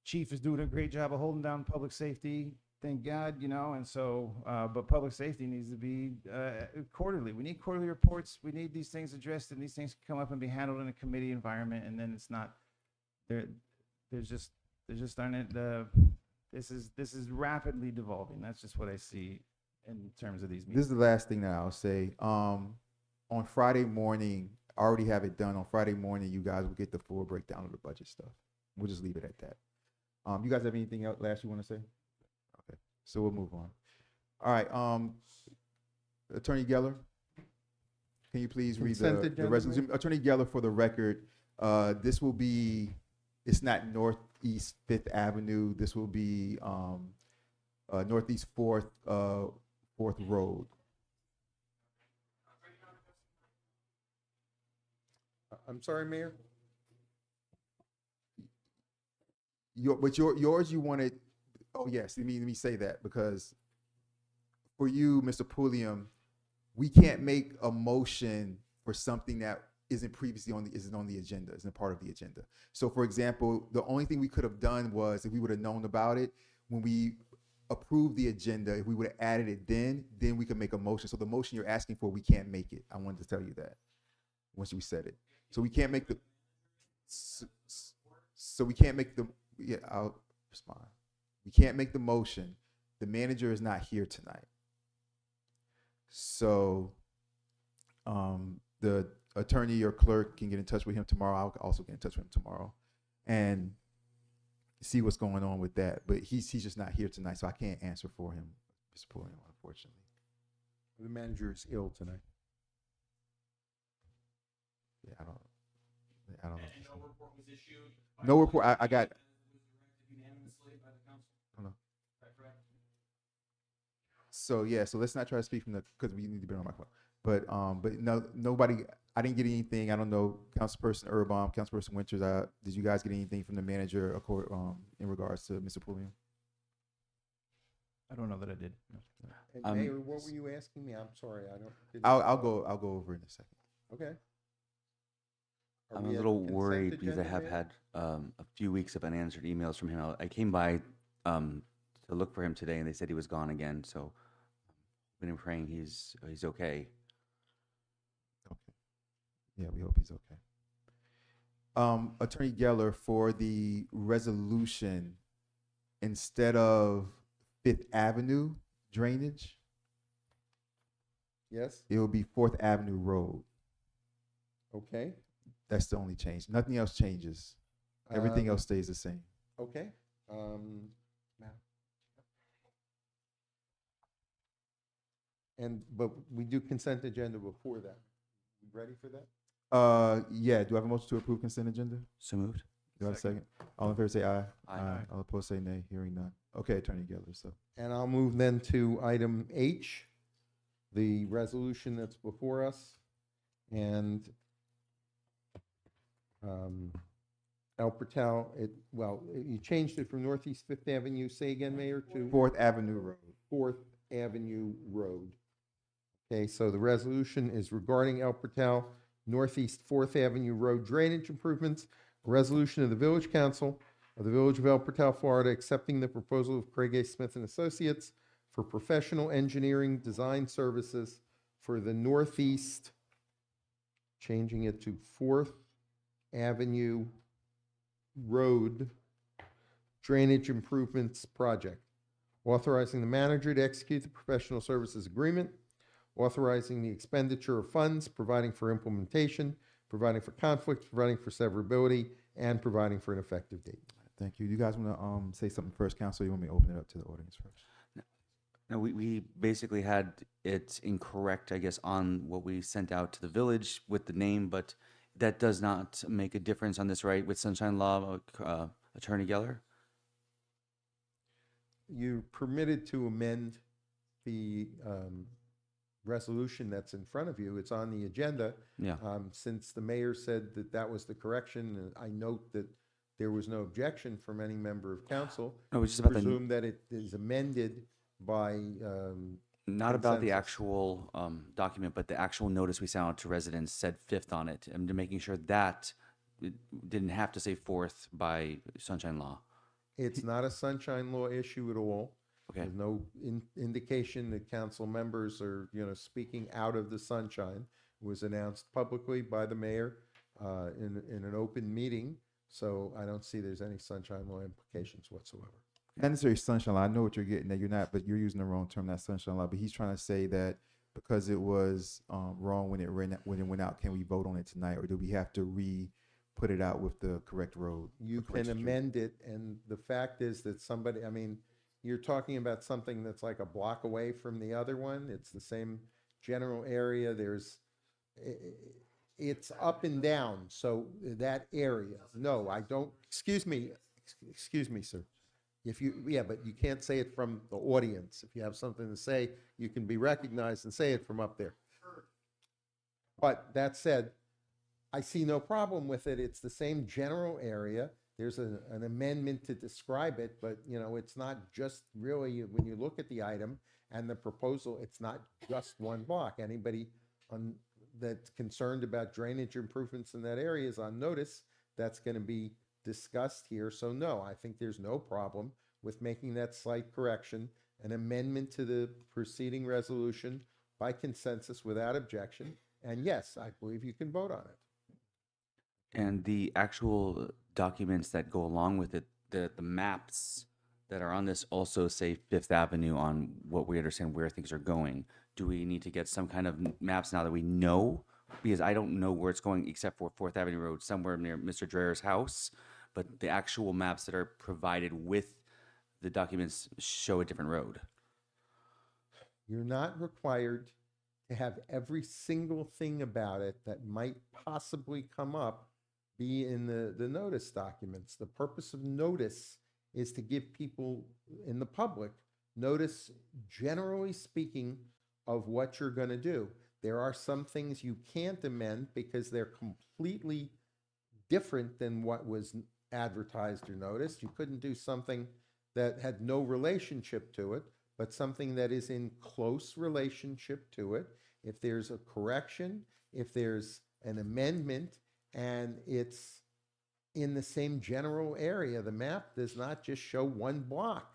chief is doing a great job of holding down public safety, thank God, and so, but public safety needs to be quarterly. We need quarterly reports. We need these things addressed, and these things can come up and be handled in a committee environment, and then it's not, there's just aren't, this is rapidly devolving. That's just what I see in terms of these meetings. This is the last thing that I'll say. On Friday morning, I already have it done. On Friday morning, you guys will get the full breakdown of the budget stuff. We'll just leave it at that. You guys have anything else last you want to say? Okay, so we'll move on. All right, Attorney Geller, can you please read the resolution? Attorney Geller, for the record, this will be, it's not Northeast 5th Avenue. This will be Northeast 4th Road. I'm sorry, Mayor? Yours you wanted, oh yes, let me say that, because for you, Mr. Pulliam, we can't make a motion for something that isn't previously isn't on the agenda, isn't part of the agenda. So for example, the only thing we could have done was, if we would have known about it when we approved the agenda, if we would have added it then we could make a motion. So the motion you're asking for, we can't make it. I wanted to tell you that once we said it. So we can't make the, yeah, I'll respond. We can't make the motion. The manager is not here tonight. So the attorney or clerk can get in touch with him tomorrow. I'll also get in touch with him tomorrow and see what's going on with that. But he's just not here tonight, so I can't answer for him, Mr. Pulliam, unfortunately. The manager is ill tonight. Yeah, I don't know. And no report was issued? No report. I got. So yeah, so let's not try to speak from because we need to be on my phone. But no, nobody. I didn't get anything. I don't know, Councilperson Urban, Councilperson Winters. Did you guys get anything from the manager in regards to Mr. Pulliam? I don't know that I did. And Mayor, what were you asking me? I'm sorry, I'll go over in a second. Okay. I'm a little worried because I have had a few weeks of unanswered emails from him. I came by to look for him today, and they said he was gone again. So I've been praying he's okay. Okay. Yeah, we hope he's okay. Attorney Geller, for the resolution, instead of 5th Avenue drainage, yes, it will be 4th Avenue Road. Okay. That's the only change. Nothing else changes. Everything else stays the same. Okay. But we do consent agenda before that. You ready for that? Yeah. Do I have a motion to approve consent agenda? So moved. Do I have a second? All in favor say aye. Aye. All opposed say nay. Hearing none. Okay, Attorney Geller. So And I'll move then to item H, the resolution that's before us. And El Portal, you changed it from Northeast Fifth Avenue, say again, Mayor, to? Fourth Avenue Road. Fourth Avenue Road. Okay, so the resolution is regarding El Portal Northeast Fourth Avenue Road drainage improvements. A resolution of the Village Council of the Village of El Portal, Florida, accepting the proposal of Craig A. Smith and Associates for professional engineering design services for the Northeast, changing it to Fourth Avenue Road Drainage Improvements Project. Authorizing the manager to execute the professional services agreement, authorizing the expenditure of funds, providing for implementation, providing for conflicts, providing for severability, and providing for an effective date. thank you. You guys want to say something first, Council? Or you want me to open it up to the audience first? No, we basically had it incorrect, I guess, on what we sent out to the village with the name, but that does not make a difference on this, right, with Sunshine Law, Attorney Geller? You're permitted to amend the resolution that's in front of you. It's on the agenda. Yeah. Since the mayor said that that was the correction, I note that there was no objection from any member of council. No, it's just about Presume that it is amended by Not about the consensus. actual document, but the actual notice we sent out to residents said fifth on it, and to making sure that it didn't have to say fourth by Sunshine Law. It's not a sunshine law issue at all. Okay. There's no indication that council members are, speaking out of the sunshine. It was announced publicly by the mayor in an open meeting. So I don't see there's any sunshine law implications whatsoever. Not necessarily sunshine law. I know what you're getting at. You're not, but you're using the wrong term, not sunshine law. But he's trying to say that because it was wrong when it went out, can we vote on it tonight, or do we have to put it out with the correct road? You can amend it, and the fact is that somebody, you're talking about something that's like a block away from the other one. It's the same general area. It's up and down. So that area, no, I don't, excuse me, sir. But you can't say it from the audience. If you have something to say, you can be recognized and say it from up there. But that said, I see no problem with it. It's the same general area. There's an amendment to describe it, but it's not just really, when you look at the item and the proposal, it's not just one block. Anybody that's concerned about drainage improvements in that area is on notice. That's going to be discussed here. So no, I think there's no problem with making that slight correction, an amendment to the preceding resolution by consensus without objection. And yes, I believe you can vote on it. And the actual documents that go along with it, the maps that are on this also say Fifth Avenue on what we understand where things are going. Do we need to get some kind of maps now that we know? Because I don't know where it's going except for Fourth Avenue Road, somewhere near Mr. Dreyer's house. But the actual maps that are provided with the documents show a different road. You're not required to have every single thing about it that might possibly come up be in the notice documents. The purpose of notice is to give people in the public notice, generally speaking, of what you're going to do. There are some things you can't amend because they're completely different than what was advertised or noticed. You couldn't do something that had no relationship to it, but something that is in close relationship to it. If there's a correction, if there's an amendment, and it's in the same general area, the map does not just show one block.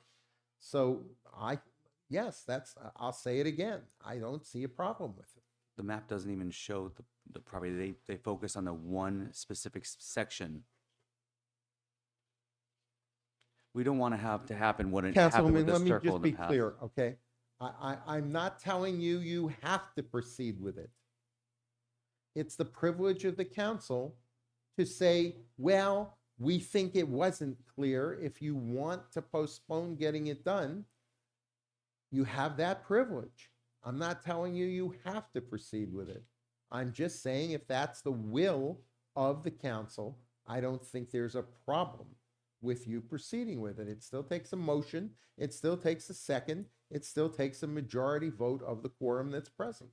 So I'll say it again. I don't see a problem with it. The map doesn't even show the property. They focus on the one specific section. We don't want to have to happen what it happened with Councilwoman, the let me circle just in the be past. clear, okay? I'm not telling you have to proceed with it. It's the privilege of the council to say, well, we think it wasn't clear. If you want to postpone getting it done, you have that privilege. I'm not telling you you have to proceed with it. I'm just saying if that's the will of the council, I don't think there's a problem with you proceeding with it. It still takes a motion. It still takes a second. It still takes a majority vote of the quorum that's present.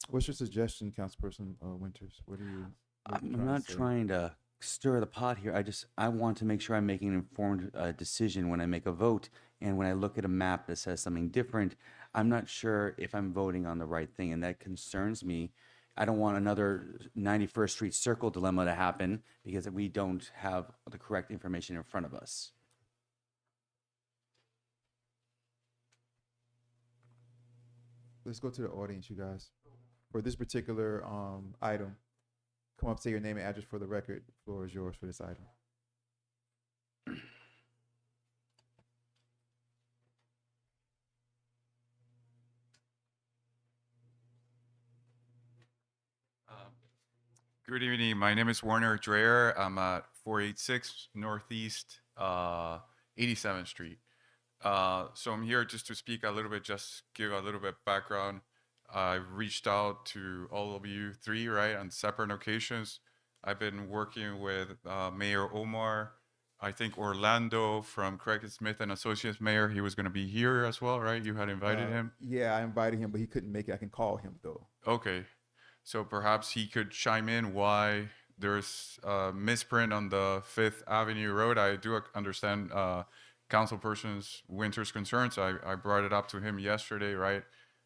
What's your suggestion, Councilperson Winters? What are you? I'm not trying to stir the pot here. I want to make sure I'm making an informed decision when I make a vote. And when I look at a map that says something different, I'm not sure if I'm voting on the right thing, and that concerns me. I don't want another 91st Street Circle dilemma to happen because we don't have the correct information in front of us. Let's go to the audience, you guys. For this particular item, come up, say your name and address for the record. The floor is yours for this item. Good evening. My name is Warner Dreyer. I'm at 486 Northeast 87th Street. So I'm here just to speak a little bit, just give a little bit background. I've reached out to all of you three, right, on separate occasions. I've been working with Mayor Omar, I think Orlando from Craig Smith and Associates Mayor. He was going to be here as well, right? You had invited him? Yeah, I invited him, but he couldn't make it. I can call him, though. Okay. So perhaps he could chime in why there's a misprint on the 5th Avenue Road. I do understand Councilperson Winter's concerns. I brought it up to him yesterday, right?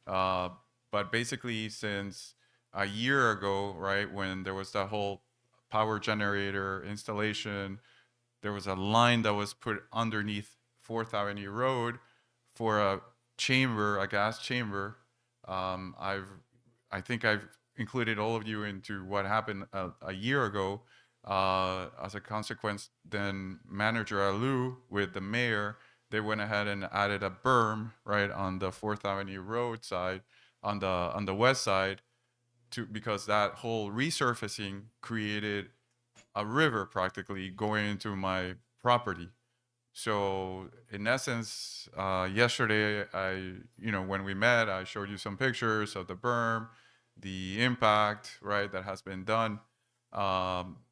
But basically, since a year ago, right, when there was that whole power generator installation, there was a line that was put underneath 4th Avenue Road for a chamber, a gas chamber. I think I've included all of you into what happened a year ago. As a consequence, then Manager Alou with the mayor, they went ahead and added a berm right on the 4th Avenue Road side, on the west side, because that whole resurfacing created a river practically going into my property. So in essence, yesterday, when we met, I showed you some pictures of the berm, the impact, right, that has been done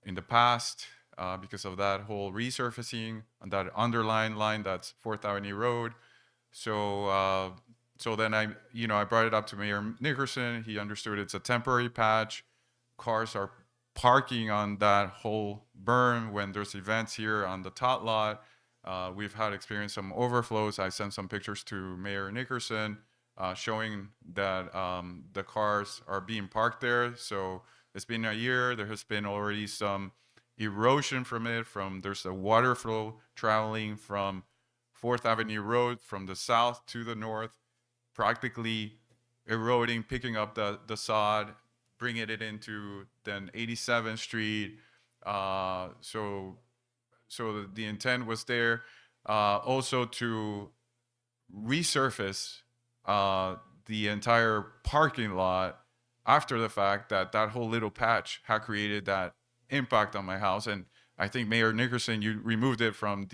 in the past because of that whole resurfacing and that underlying line that's 4th Avenue Road. So then I brought it up to Mayor Nickerson. He understood it's a temporary patch. Cars are parking on that whole berm when there's events here on the tot lot. We've had experienced some overflows. I sent some pictures to Mayor Nickerson showing that the cars are being parked there. So it's been a year. There has been already some erosion from it. There's a water flow traveling from 4th Avenue Road from the south to the north, practically eroding, picking up the sod, bringing it into then 87th Street. So the intent was there also to resurface the entire parking lot after the fact that whole little patch had created that impact on my house. And I think Mayor Nickerson, you removed it from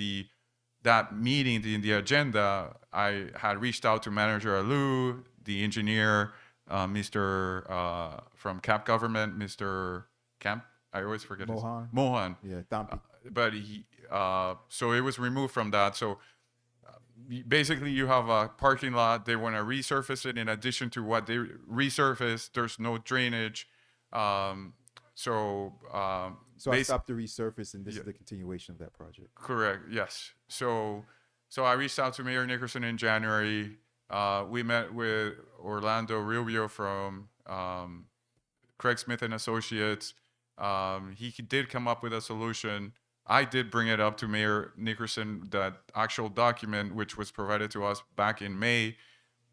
that meeting in the agenda. I had reached out to Manager Alou, the engineer, Mr. From Cap Government, Mr. Camp. I always forget Mohan. Mohan. Yeah, Dampi. But so it was removed from that. So basically, you have a parking lot. They want to resurface it. In addition to what they resurfaced, there's no drainage. So I stopped the resurface, and this is the continuation of that project. Correct. Yes. So I reached out to Mayor Nickerson in January. We met with Orlando Rubio from Craig Smith and Associates. He did come up with a solution. I did bring it up to Mayor Nickerson, that actual document, which was provided to us back in May.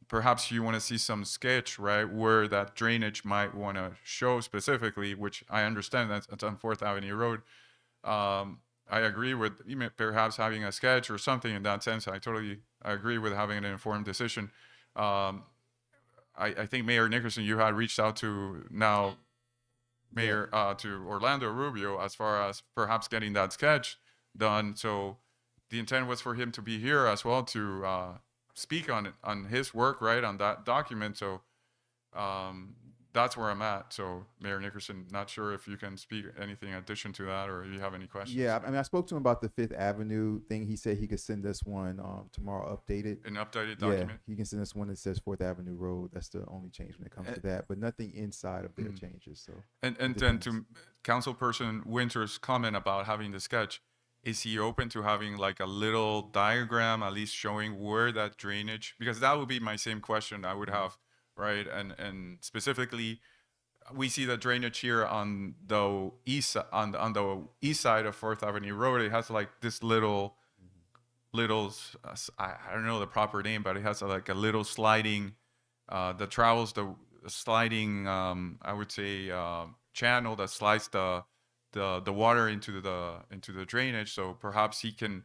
Perhaps you want to see some sketch, right, where that drainage might want to show specifically, which I understand that's on 4th Avenue Road. I agree with perhaps having a sketch or something in that sense. I agree with having an informed decision. I think Mayor Nickerson, you had reached out to now Mayor to Orlando Rubio as far as perhaps getting that sketch done. So the intent was for him to be here as well to speak on his work, right, on that document. So that's where I'm at. So Mayor Nickerson, not sure if you can speak anything in addition to that, or if you have any questions. Yeah, I mean, I spoke to him about the Fifth Avenue thing. He said he could send us one tomorrow, updated. An updated Yeah, document? he can send us one that says Fourth Avenue Road. That's the only change when it comes to that, but nothing inside of their changes. So And it then depends. to Councilperson Winter's comment about having the sketch, is he open to having like a little diagram, at least showing where that drainage? Because that would be my same question I would have, right? And specifically, we see the drainage here on the east side of Fourth Avenue Road. It has like this little I don't know the proper name, but it has like a little sliding that travels the sliding I would say channel that slides the water into the drainage. So perhaps he can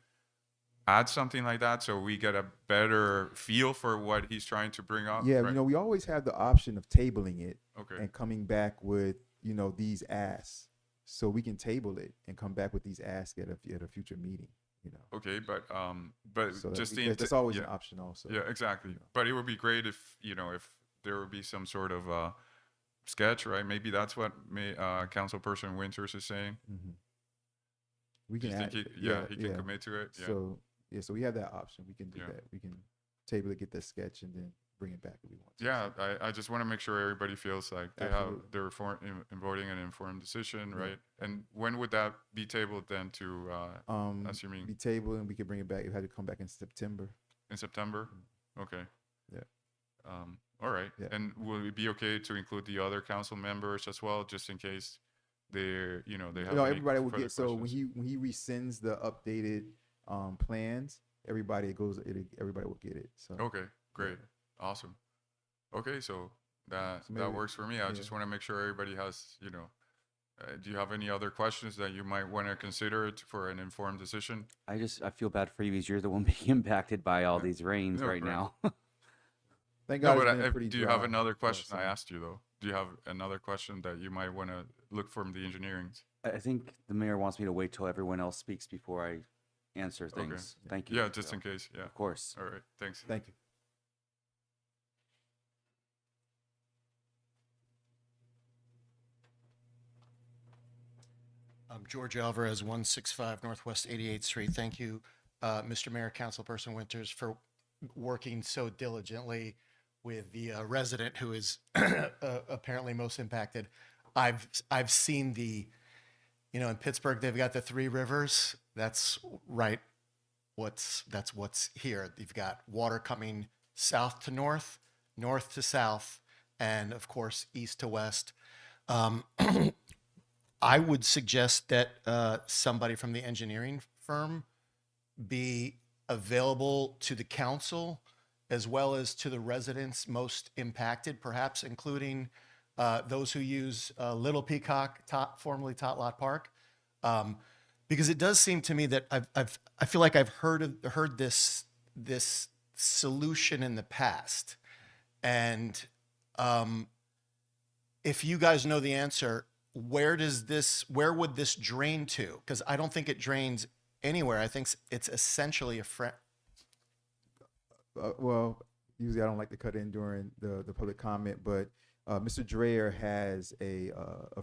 add something like that so we get a better feel for what he's trying to bring up. Yeah, right? you know, we always have the option of tabling it Okay. and coming back with, you know, these asks. So we can table it and come back with these asks at a future meeting, you know. Okay, but So just that's always an option also. Yeah, exactly. But it would be great if if there would be some sort of sketch, right? Maybe that's what Councilperson Winters is saying. We Do can you add, think he can commit to it? Yeah. So we have that option. We can do Yeah. that. We can table it, get that sketch, and then bring it back if we want to. Yeah, I just want to make sure everybody feels like they Absolutely. have they're voting an informed decision, Yeah. right? And when would that be tabled then to assuming Be tabled, and we can bring it back. It had to come back in September. in September? Okay. Yeah. All right. Yeah. And will it be okay to include the other council members as well, just in case they're they have No, any everybody will further get. So when questions? he rescinds the updated plans, everybody will get it. So Okay, great, awesome. Okay, so that So maybe- works for me. I just want to make sure everybody has, do you have any other questions that you might want to consider for an informed decision? I feel bad for you because you're the one being impacted by all these rains No, right right. now. Thank No, God but it's been pretty do you have dry another for question? I summer. asked you though. Do you have another question that you might want to look from the engineering? I think the mayor wants me to wait till everyone else speaks before I answer Okay. things. Thank you. Yeah, just So, in case. Yeah. Of course. All right. Thanks. Thank you. I'm George Alvarez, 165 Northwest 88th Street. Thank you, Mr. Mayor, Councilperson Winters, for working so diligently with the resident who is apparently most impacted. I've seen in Pittsburgh, they've got the three rivers. That's right. That's what's here. You've got water coming south to north, north to south, and of course, east to west. I would suggest that somebody from the engineering firm be available to the council as well as to the residents most impacted, perhaps including those who use Little Peacock, formerly Tot Lot Park, because it does seem to me that I feel like I've heard this solution in the past, and if you guys know the answer, where would this drain to? Because I don't think it drains anywhere. I think it's essentially Well, usually I don't like to cut in during the public comment, but Mr. Dreyer has a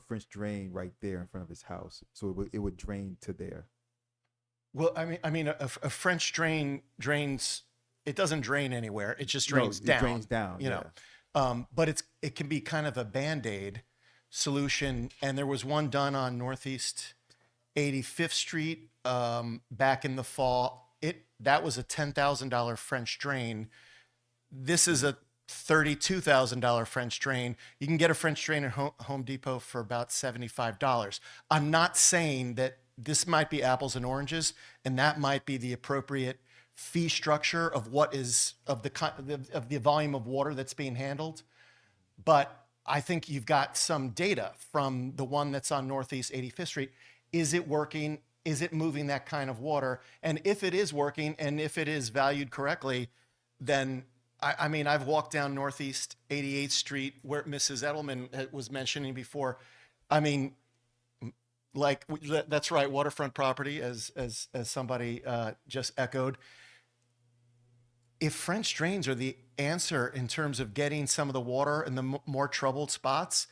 French drain right there in front of his house, so it would drain to there. Well, I mean, a French drain drains. It doesn't drain anywhere. It just No, drains it down. drains down, You know, but it can be kind of a Band-Aid solution. And there was one done on Northeast 85th Street back in the fall. That was a $10,000 French drain. This is a $32,000 French drain. You can get a French drain at Home Depot for about $75. I'm not saying that this might be apples and oranges, and that might be the appropriate fee structure of what is of the volume of water that's being handled. But I think you've got some data from the one that's on Northeast 85th Street. Is it working? Is it moving that kind of water? And if it is working, and if it is valued correctly, then I mean, I've walked down Northeast 88th Street where Mrs. Edelman was mentioning before. I mean, like that's right, waterfront property, as somebody just echoed. If French drains are the answer in terms of getting some of the water in the more troubled spots,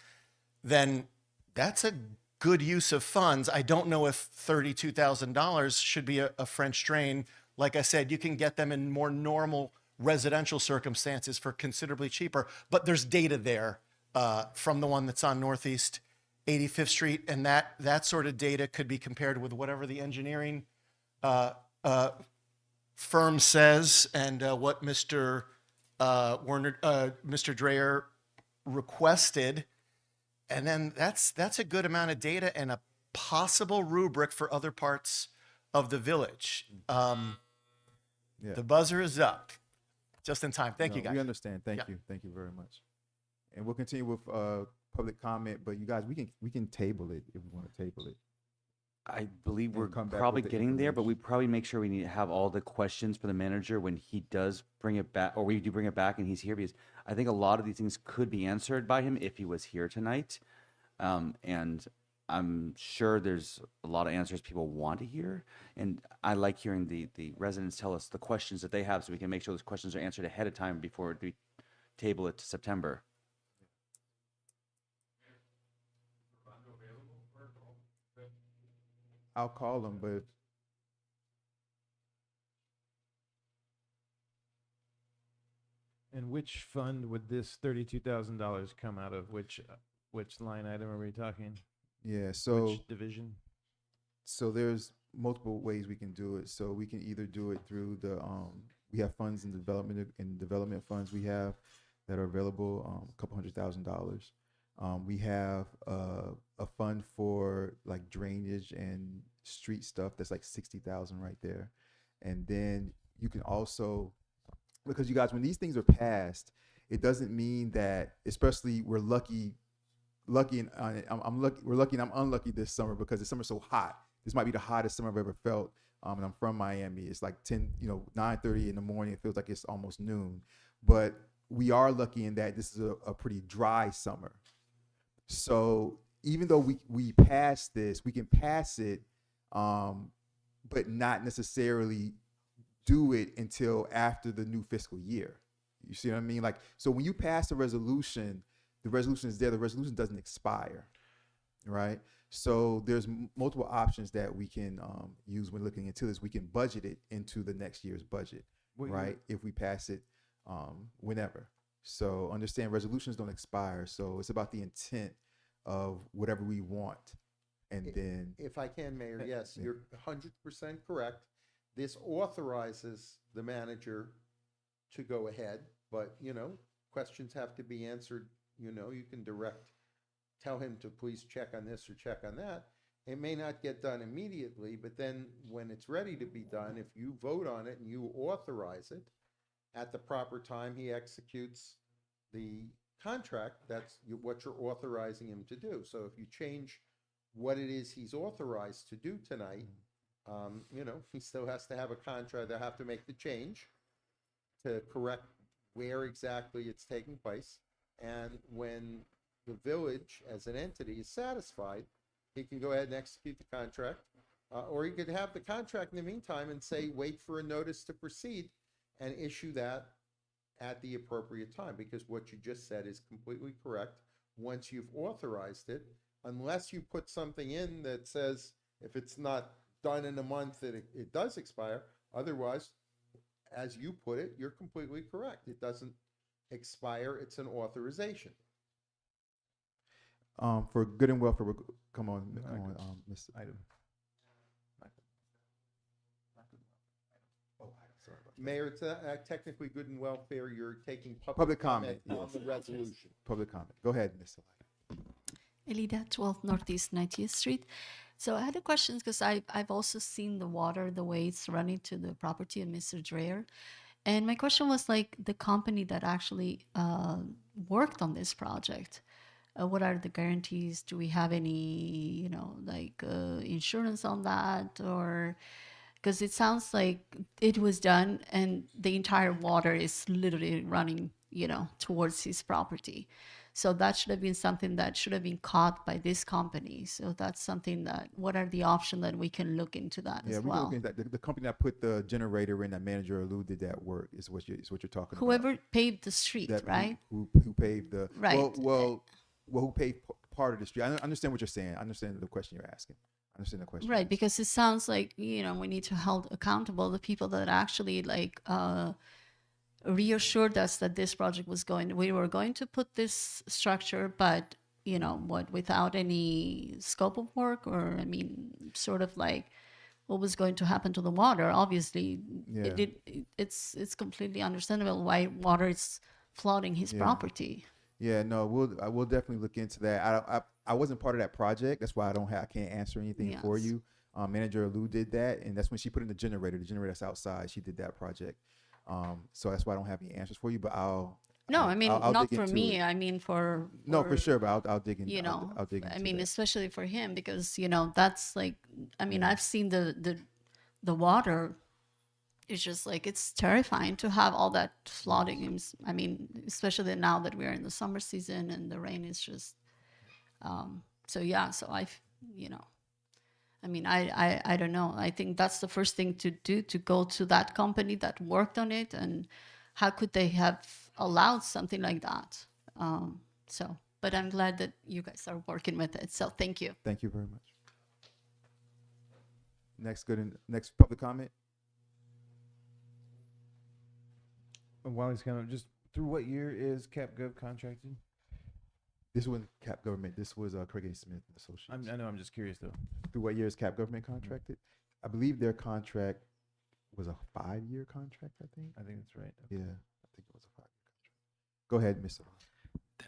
then that's a good use of funds. I don't know if $32,000 should be a French drain. Like I said, you can get them in more normal residential circumstances for considerably cheaper, but there's data there from the one that's on Northeast 85th Street, and that sort of data could be compared with whatever the engineering firm says and what Mr. Mr. Dreyer requested. And then that's a good amount of data and a possible rubric for other parts of the village. The buzzer is up. Just in time. Thank you, guys. We understand. Thank Yeah. you. Thank you very much. And we'll continue with public comment, but you guys, we can table it if we want to table it. I believe we're come back probably with the getting there, but we probably make sure we need to have all the questions for the manager when he does bring it back, or we do bring it back and he's here, because I think a lot of these things could be answered by him if he was here tonight. And I'm sure there's a lot of answers people want to hear. And I like hearing the residents tell us the questions that they have so we can make sure those questions are answered ahead of time before we table it to September. I'll call them, but And which fund would this $32,000 come out of? Which line item are we talking? yeah, so Which division? so there's multiple ways we can do it. So we can either do it through the we have funds in development funds we have that are available, a couple $100,000. We have a fund for like drainage and street stuff that's like 60,000 right there. And then you can also, because you guys, when these things are passed, it doesn't mean that, especially we're lucky and we're lucky and I'm unlucky this summer because the summer's so hot. This might be the hottest summer I've ever felt. And I'm from Miami. It's like 9:30 in the morning. It feels like it's almost noon. But we are lucky in that this is a pretty dry summer. So even though we pass this, we can pass it, but not necessarily do it until after the new fiscal year. You see what I mean? Like, so when you pass a resolution, the resolution is there. The resolution doesn't expire, right? So there's multiple options that we can use when looking into this. We can budget it into the next year's budget, right? If we pass it whenever. So understand resolutions don't expire. So it's about the intent of whatever we want. And then If I can, Mayor, yes, Yeah. you're 100% correct. This authorizes the manager to go ahead, but, questions have to be answered. You can tell him to please check on this or check on that. It may not get done immediately, but then when it's ready to be done, if you vote on it and you authorize it, at the proper time, he executes the contract. That's what you're authorizing him to do. So if you change what it is he's authorized to do tonight, he still has to have a contract. They'll have to make the change to correct where exactly it's taking place. And when the village as an entity is satisfied, he can go ahead and execute the contract. Or he could have the contract in the meantime and say, wait for a notice to proceed and issue that at the appropriate time. Because what you just said is completely correct. Once you've authorized it, unless you put something in that says if it's not done in a month that it does expire. Otherwise, as you put it, you're completely correct. It doesn't expire. It's an authorization. for good and welfare, come on, Mr. Item. Mayor, it's technically good and welfare. You're taking Public comment, on yes. the resolution. Public comment. Go ahead, Mr. Elida, 12 Northeast 90th Street. So I had a question because I've also seen the water, the way it's running to the property of Mr. Dreyer. And my question was like the company that actually worked on this project. What are the guarantees? Do we have any, insurance on that? Or because it sounds like it was done and the entire water is literally running towards his property. So that should have been something that should have been caught by this company. So that's something that, what are the options that we can look into that Yeah, as we can well? look at that. The company that put the generator in, that manager Lou did that work, is what you're talking about. Whoever paved the street, That right? Who paved the Right. Well, who paved part of the street? I understand what you're saying. I understand the question you're asking. I understand the question. Right, because it sounds like, we need to hold accountable the people that actually reassured us that this project we were going to put this structure, but without any scope of work, or sort of like what was going to happen to the water. Obviously, Yeah. it's completely understandable why water is flooding his Yeah. property. Yeah, no, I will definitely look into that. I wasn't part of that project. That's why I can't answer anything for Yes. you. Manager Lou did that, and that's when she put in the generator. The generator that's outside. She did that project. So that's why I don't have any answers for you. But I'll No, I'll not dig for into me. it. For No, for sure. But I'll dig in. you know, I'll dig into that. especially for him, because that's like, I've seen the water. It's just like, it's terrifying to have all that flooding. Especially now that we're in the summer season and the rain is just. So yeah, so I don't know. I think that's the first thing to do, to go to that company that worked on it, and how could they have allowed something like that? But I'm glad that you guys are working with it. So thank you. Thank you very much. Next public comment. While he's kind of just through what year is CapGov contracted? This wasn't Cap Government. This was Craig A. Smith and Associates. I know. I'm just curious though. Through what year is Cap Government contracted? I believe their contract was a 5-year contract. I think that's right. Yeah, I think it was a 5-year contract. Go ahead, Mr.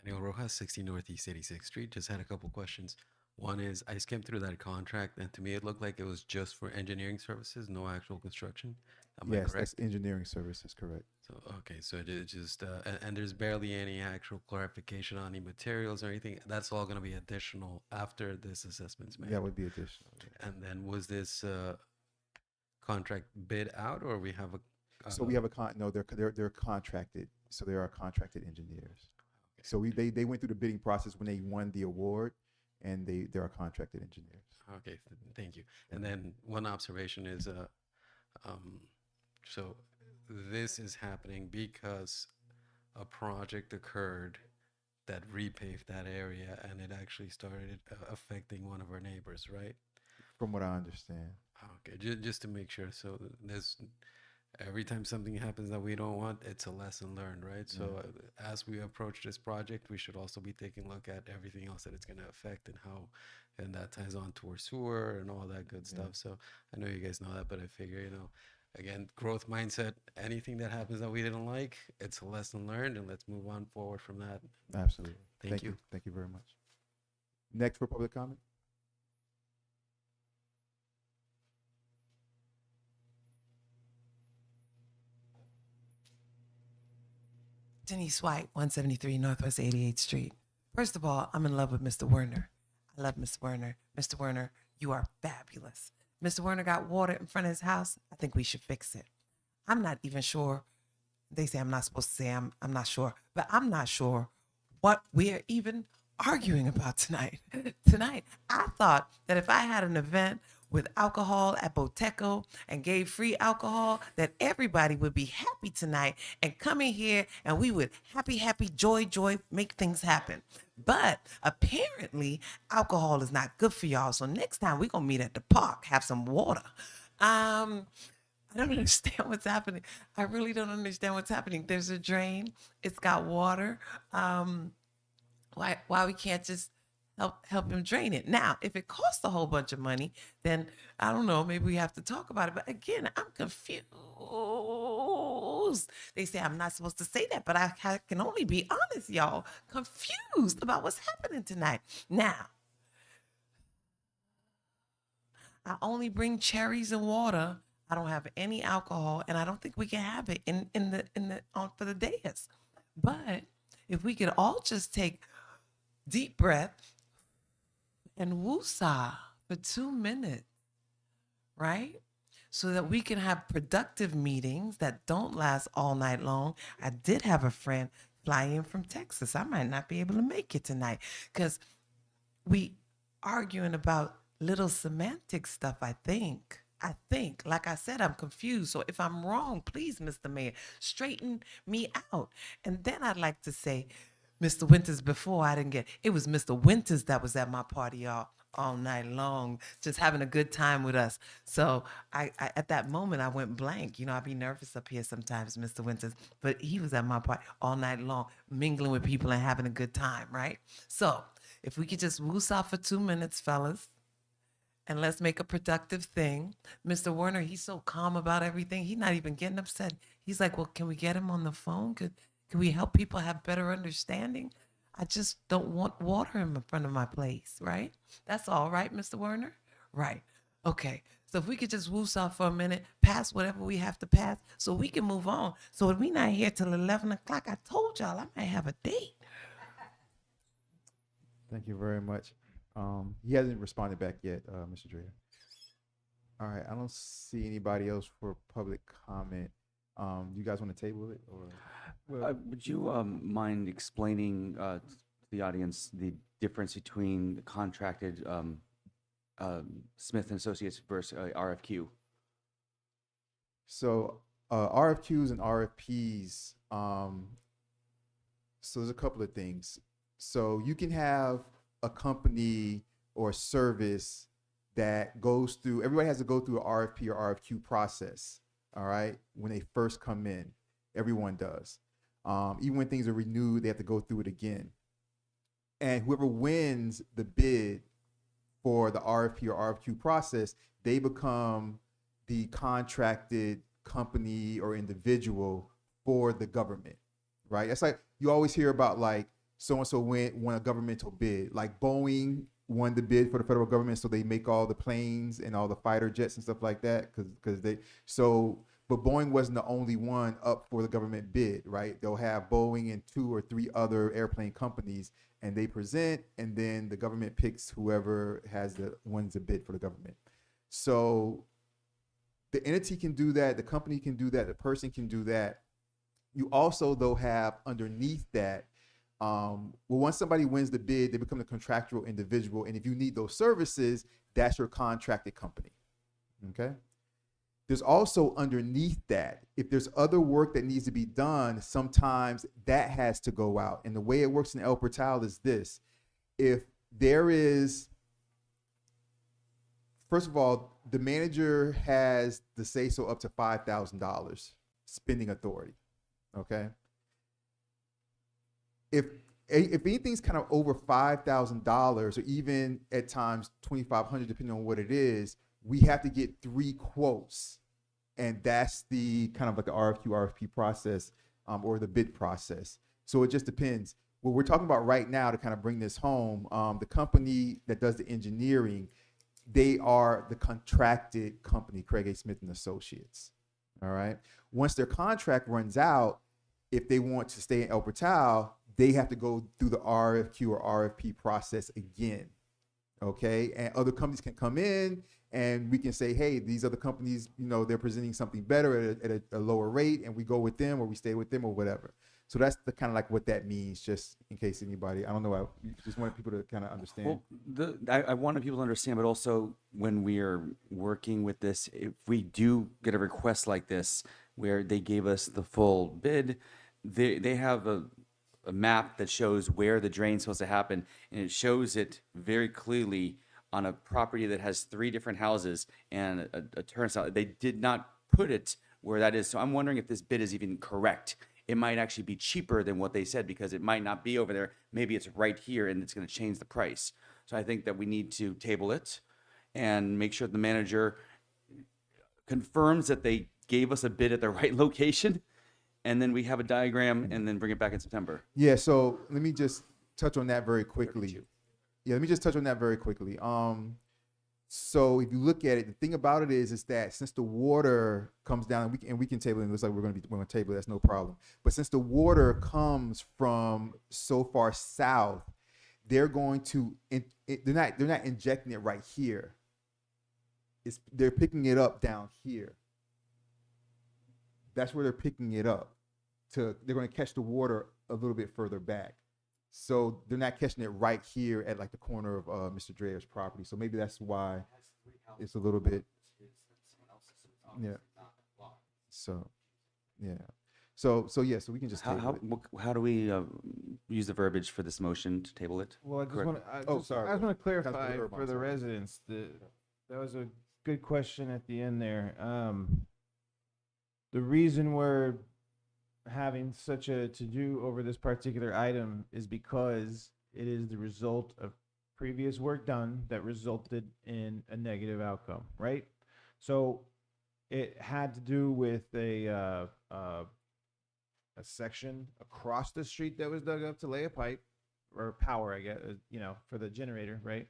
Daniel Rojas, 60 Northeast 86th Street. Just had a couple questions. One is, I skimmed through that contract, and to me it looked like it was just for engineering services, no actual construction. Am I Yes, correct? that's engineering services, correct. So okay, so it just and there's barely any actual clarification on any materials or anything. That's all going to be additional after this assessment's made. That would be additional. And then was this contract bid out, or we have a? So we have they're contracted. So they are contracted engineers. So they went through the bidding process when they won the award, and they are contracted engineers. Okay, thank you. And then one observation is, so this is happening because a project occurred that repaved that area, and it actually started affecting one of our neighbors, right? From what I understand. Okay, just to make sure. So there's every time something happens that we don't want, it's a lesson learned, right? So as we approach this project, we should also be taking a look at everything else that it's going to affect, and how, and that ties on to our sewer and all that good stuff. So I know you guys know that, but I figure, again, growth mindset, anything that happens that we didn't like, it's a lesson learned, and let's move on forward from that. Absolutely. Thank you. Thank you very much. Next for public comment. Denise White, 173 Northwest 88th Street. First of all, I'm in love with Mr. Werner. I love Mr. Werner. Mr. Werner, you are fabulous. Mr. Werner got water in front of his house. I think we should fix it. I'm not even sure. They say I'm not supposed to say I'm not sure, but I'm not sure what we're even arguing about tonight. Tonight, I thought that if I had an event with alcohol at Boteco and gave free alcohol, that everybody would be happy tonight and come in here and we would happy, joy, make things happen. But apparently alcohol is not good for y'all. So next time we're going to meet at the park, have some water. I don't understand what's happening. I really don't understand what's happening. There's a drain. It's got water. Why we can't just help him drain it? Now, if it costs a whole bunch of money, then I don't know, maybe we have to talk about it. But again, I'm confused. They say I'm not supposed to say that, but I can only be honest, y'all. Confused about what's happening tonight. Now, I only bring cherries and water. I don't have any alcohol, and I don't think we can have it for the dais. But if we could all just take deep breath and woosah for 2 minutes, right? So that we can have productive meetings that don't last all night long. I did have a friend fly in from Texas. I might not be able to make it tonight because we arguing about little semantic stuff, I think. Like I said, I'm confused. So if I'm wrong, please, Mr. Mayor, straighten me out. And then I'd like to say, Mr. Winters, before I didn't get, it was Mr. Winters that was at my party all night long, just having a good time with us. So I at that moment, I went blank. You know, I'd be nervous up here sometimes, Mr. Winters, but he was at my party all night long, mingling with people and having a good time, right? So if we could just woos off for 2 minutes, fellas, and let's make a productive thing. Mr. Werner, he's so calm about everything. He's not even getting upset. He's like, well, can we get him on the phone? Can we help people have better understanding? I just don't want water in front of my place, right? That's all right, Mr. Werner? Right. Okay. So if we could just woos off for a minute, pass whatever we have to pass so we can move on. So if we not here till 11 o'clock, I told y'all I might have a date. Thank you very much. He hasn't responded back yet, Mr. Dreher. All right, I don't see anybody else for public comment. You guys want to table it, or? Would you mind explaining to the audience the difference between the contracted Smith and Associates versus RFQ? So RFQs and RFPs. So there's a couple of things. So you can have a company or a service that goes through, everybody has to go through an RFP or RFQ process, all right, when they first come in. Everyone does. Even when things are renewed, they have to go through it again. And whoever wins the bid for the RFP or RFQ process, they become the contracted company or individual for the government, right? That's like, you always hear about like, so-and-so won a governmental bid. Like Boeing won the bid for the federal government, so they make all the planes and all the fighter jets and stuff like that. But Boeing wasn't the only one up for the government bid, right? They'll have Boeing and 2 or 3 other airplane companies, and they present, and then the government picks whoever wins the bid for the government. So the entity can do that, the company can do that, the person can do that. You also, though, have underneath that, once somebody wins the bid, they become the contractual individual. And if you need those services, that's your contracted company. Okay. There's also underneath that, if there's other work that needs to be done, sometimes that has to go out. And the way it works in El Portal is this. If there is, first of all, the manager has the say so up to $5,000 spending authority. Okay. If anything's kind of over $5,000 or even at times $2,500, depending on what it is, we have to get 3 quotes, and that's the kind of like the RFQ, RFP process, or the bid process. So it just depends. What we're talking about right now to kind of bring this home, the company that does the engineering, they are the contracted company, Craig A. Smith and Associates. All right. Once their contract runs out, if they want to stay in El Portal, they have to go through the RFQ or RFP process again. Okay. And other companies can come in and we can say, hey, these other companies, they're presenting something better at a lower rate, and we go with them or we stay with them or whatever. So that's the kind of like what that means, just in case anybody, I don't know, I just wanted people to kind of understand. Well, I wanted people to understand, but also when we are working with this, if we do get a request like this, where they gave us the full bid, they have a map that shows where the drain's supposed to happen, and it shows it very clearly on a property that has 3 different houses and a turnstile. They did not put it where that is. So I'm wondering if this bid is even correct. It might actually be cheaper than what they said, because it might not be over there. Maybe it's right here and it's going to change the price. So I think that we need to table it and make sure the manager confirms that they gave us a bid at the right location, and then we have a diagram and then bring it back in September. Yeah, so let me just touch on that very quickly. So if you look at it, the thing about it is that since the water comes down, and we can table it, it looks like we're going to table it, that's no problem. But since the water comes from so far south, they're going to, they're not injecting it right here. They're picking it up down here. That's where they're picking it up. They're going to catch the water a little bit further back. So they're not catching it right here at like the corner of Mr. Dreher's property. So maybe that's why it's a little bit. Yeah. So, yeah. So yeah. So we can just table it. How do we use the verbiage for this motion to table it? Well, I just Correct. want to. Oh, sorry. I just want to clarify Councilman Urban, for the sorry. residents. That was a good question at the end there. The reason we're having such a to-do over this particular item is because it is the result of previous work done that resulted in a negative outcome, right? So it had to do with a section across the street that was dug up to lay a pipe or power, I guess, for the generator, right?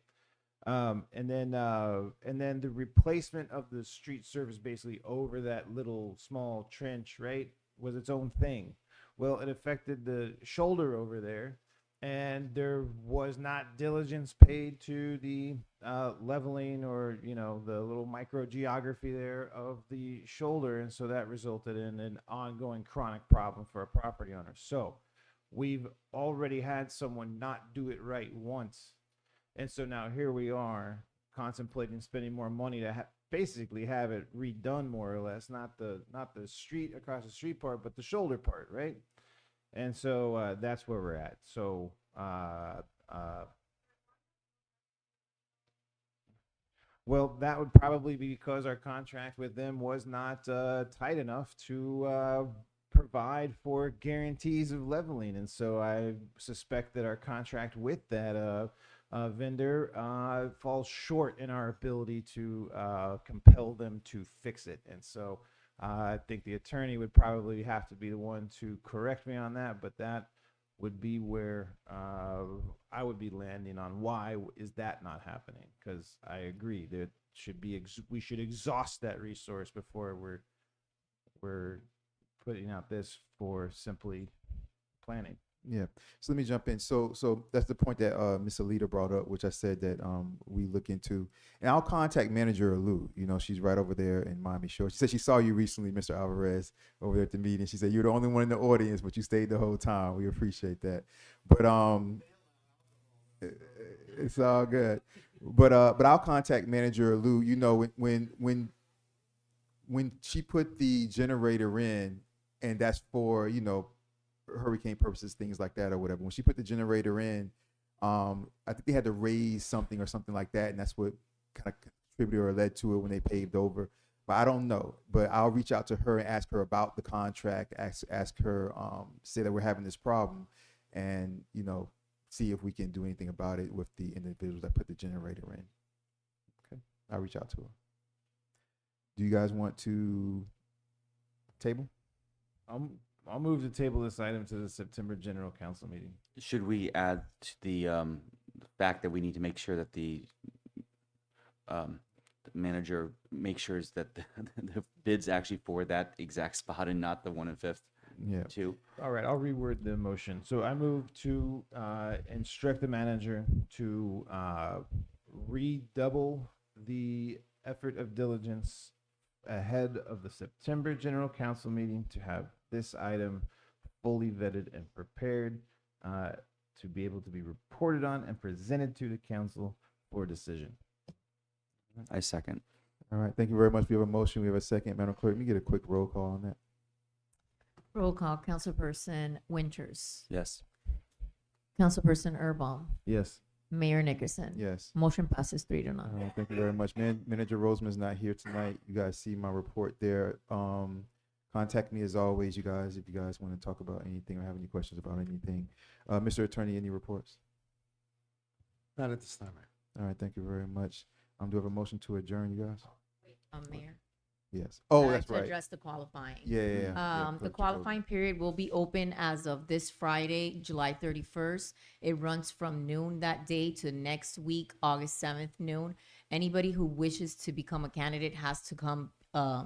And then the replacement of the street surface basically over that little small trench, right, was its own thing. Well, it affected the shoulder over there, and there was not diligence paid to the leveling or the little microgeography there of the shoulder, and so that resulted in an ongoing chronic problem for a property owner. So we've already had someone not do it right once, and so now here we are contemplating spending more money to basically have it redone more or less, not the street across the street part, but the shoulder part, right? And so that's where we're at. So well, that would probably be because our contract with them was not tight enough to provide for guarantees of leveling, and so I suspect that our contract with that vendor falls short in our ability to compel them to fix it. And so I think the attorney would probably have to be the one to correct me on that, but that would be where I would be landing on why is that not happening, because I agree that we should exhaust that resource before we're putting out this for simply planning. Yeah. So let me jump in. So that's the point that Ms. Alita brought up, which I said that we look into. And I'll contact manager Lou. She's right over there in Miami Shore. She said she saw you recently, Mr. Alvarez, over there at the meeting. She said you're the only one in the audience, but you stayed the whole time. We appreciate that. But it's all good. But I'll contact manager Lou. When she put the generator in, and that's for hurricane purposes, things like that or whatever. When she put the generator in, I think they had to raise something or something like that, and that's what kind of contributed or led to it when they paved over. But I don't know. But I'll reach out to her and ask her about the contract, ask her, say that we're having this problem, and see if we can do anything about it with the individuals that put the generator in. Okay, I'll reach out to her. Do you guys want to table? I'll move to table this item to the September General Council meeting. Should we add to the fact that we need to make sure that the manager makes sure that the bid's actually for that exact spot and not the one in Fifth? Yeah. Too. All right, I'll reword the motion. So I move to instruct the manager to redouble the effort of diligence ahead of the September General Council meeting to have this item fully vetted and prepared to be able to be reported on and presented to the council for decision. I second. All right. Thank you very much. We have a motion. We have a second. Madam Clerk, let me get a quick roll call on that. Roll call. Councilperson Winters. Yes. Councilperson Erbaum. Yes. Mayor Nickerson. Yes. Motion passes 3-0. All right, thank you very much. Manager Roseman's not here tonight. You guys see my report there. Contact me as always, you guys, if you guys want to talk about anything or have any questions about anything. Mr. Attorney, any reports? Not at this time. All right, thank you very much. Do we have a motion to adjourn, you guys? Mayor. Yes. Oh, I'd that's like right. to address the qualifying. Yeah. The qualifying period will be open as of this Friday, July 31st. It runs from noon that day to next week, August 7th, noon. Anybody who wishes to become a candidate has to come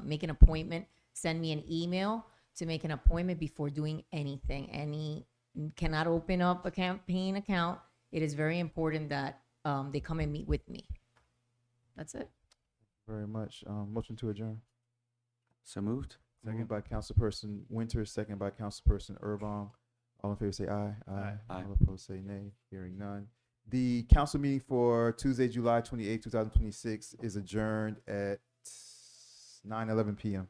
make an appointment, send me an email to make an appointment before doing anything. Cannot open up a campaign account. It is very important that they come and meet with me. That's it. Very much. Motion to adjourn. So moved. Second by Councilperson Winters, second by Councilperson Erbaum. All in favor say aye. Aye. All opposed say nay. Hearing none. The council meeting for Tuesday, July 28, 2026 is adjourned at 9:11 p.m.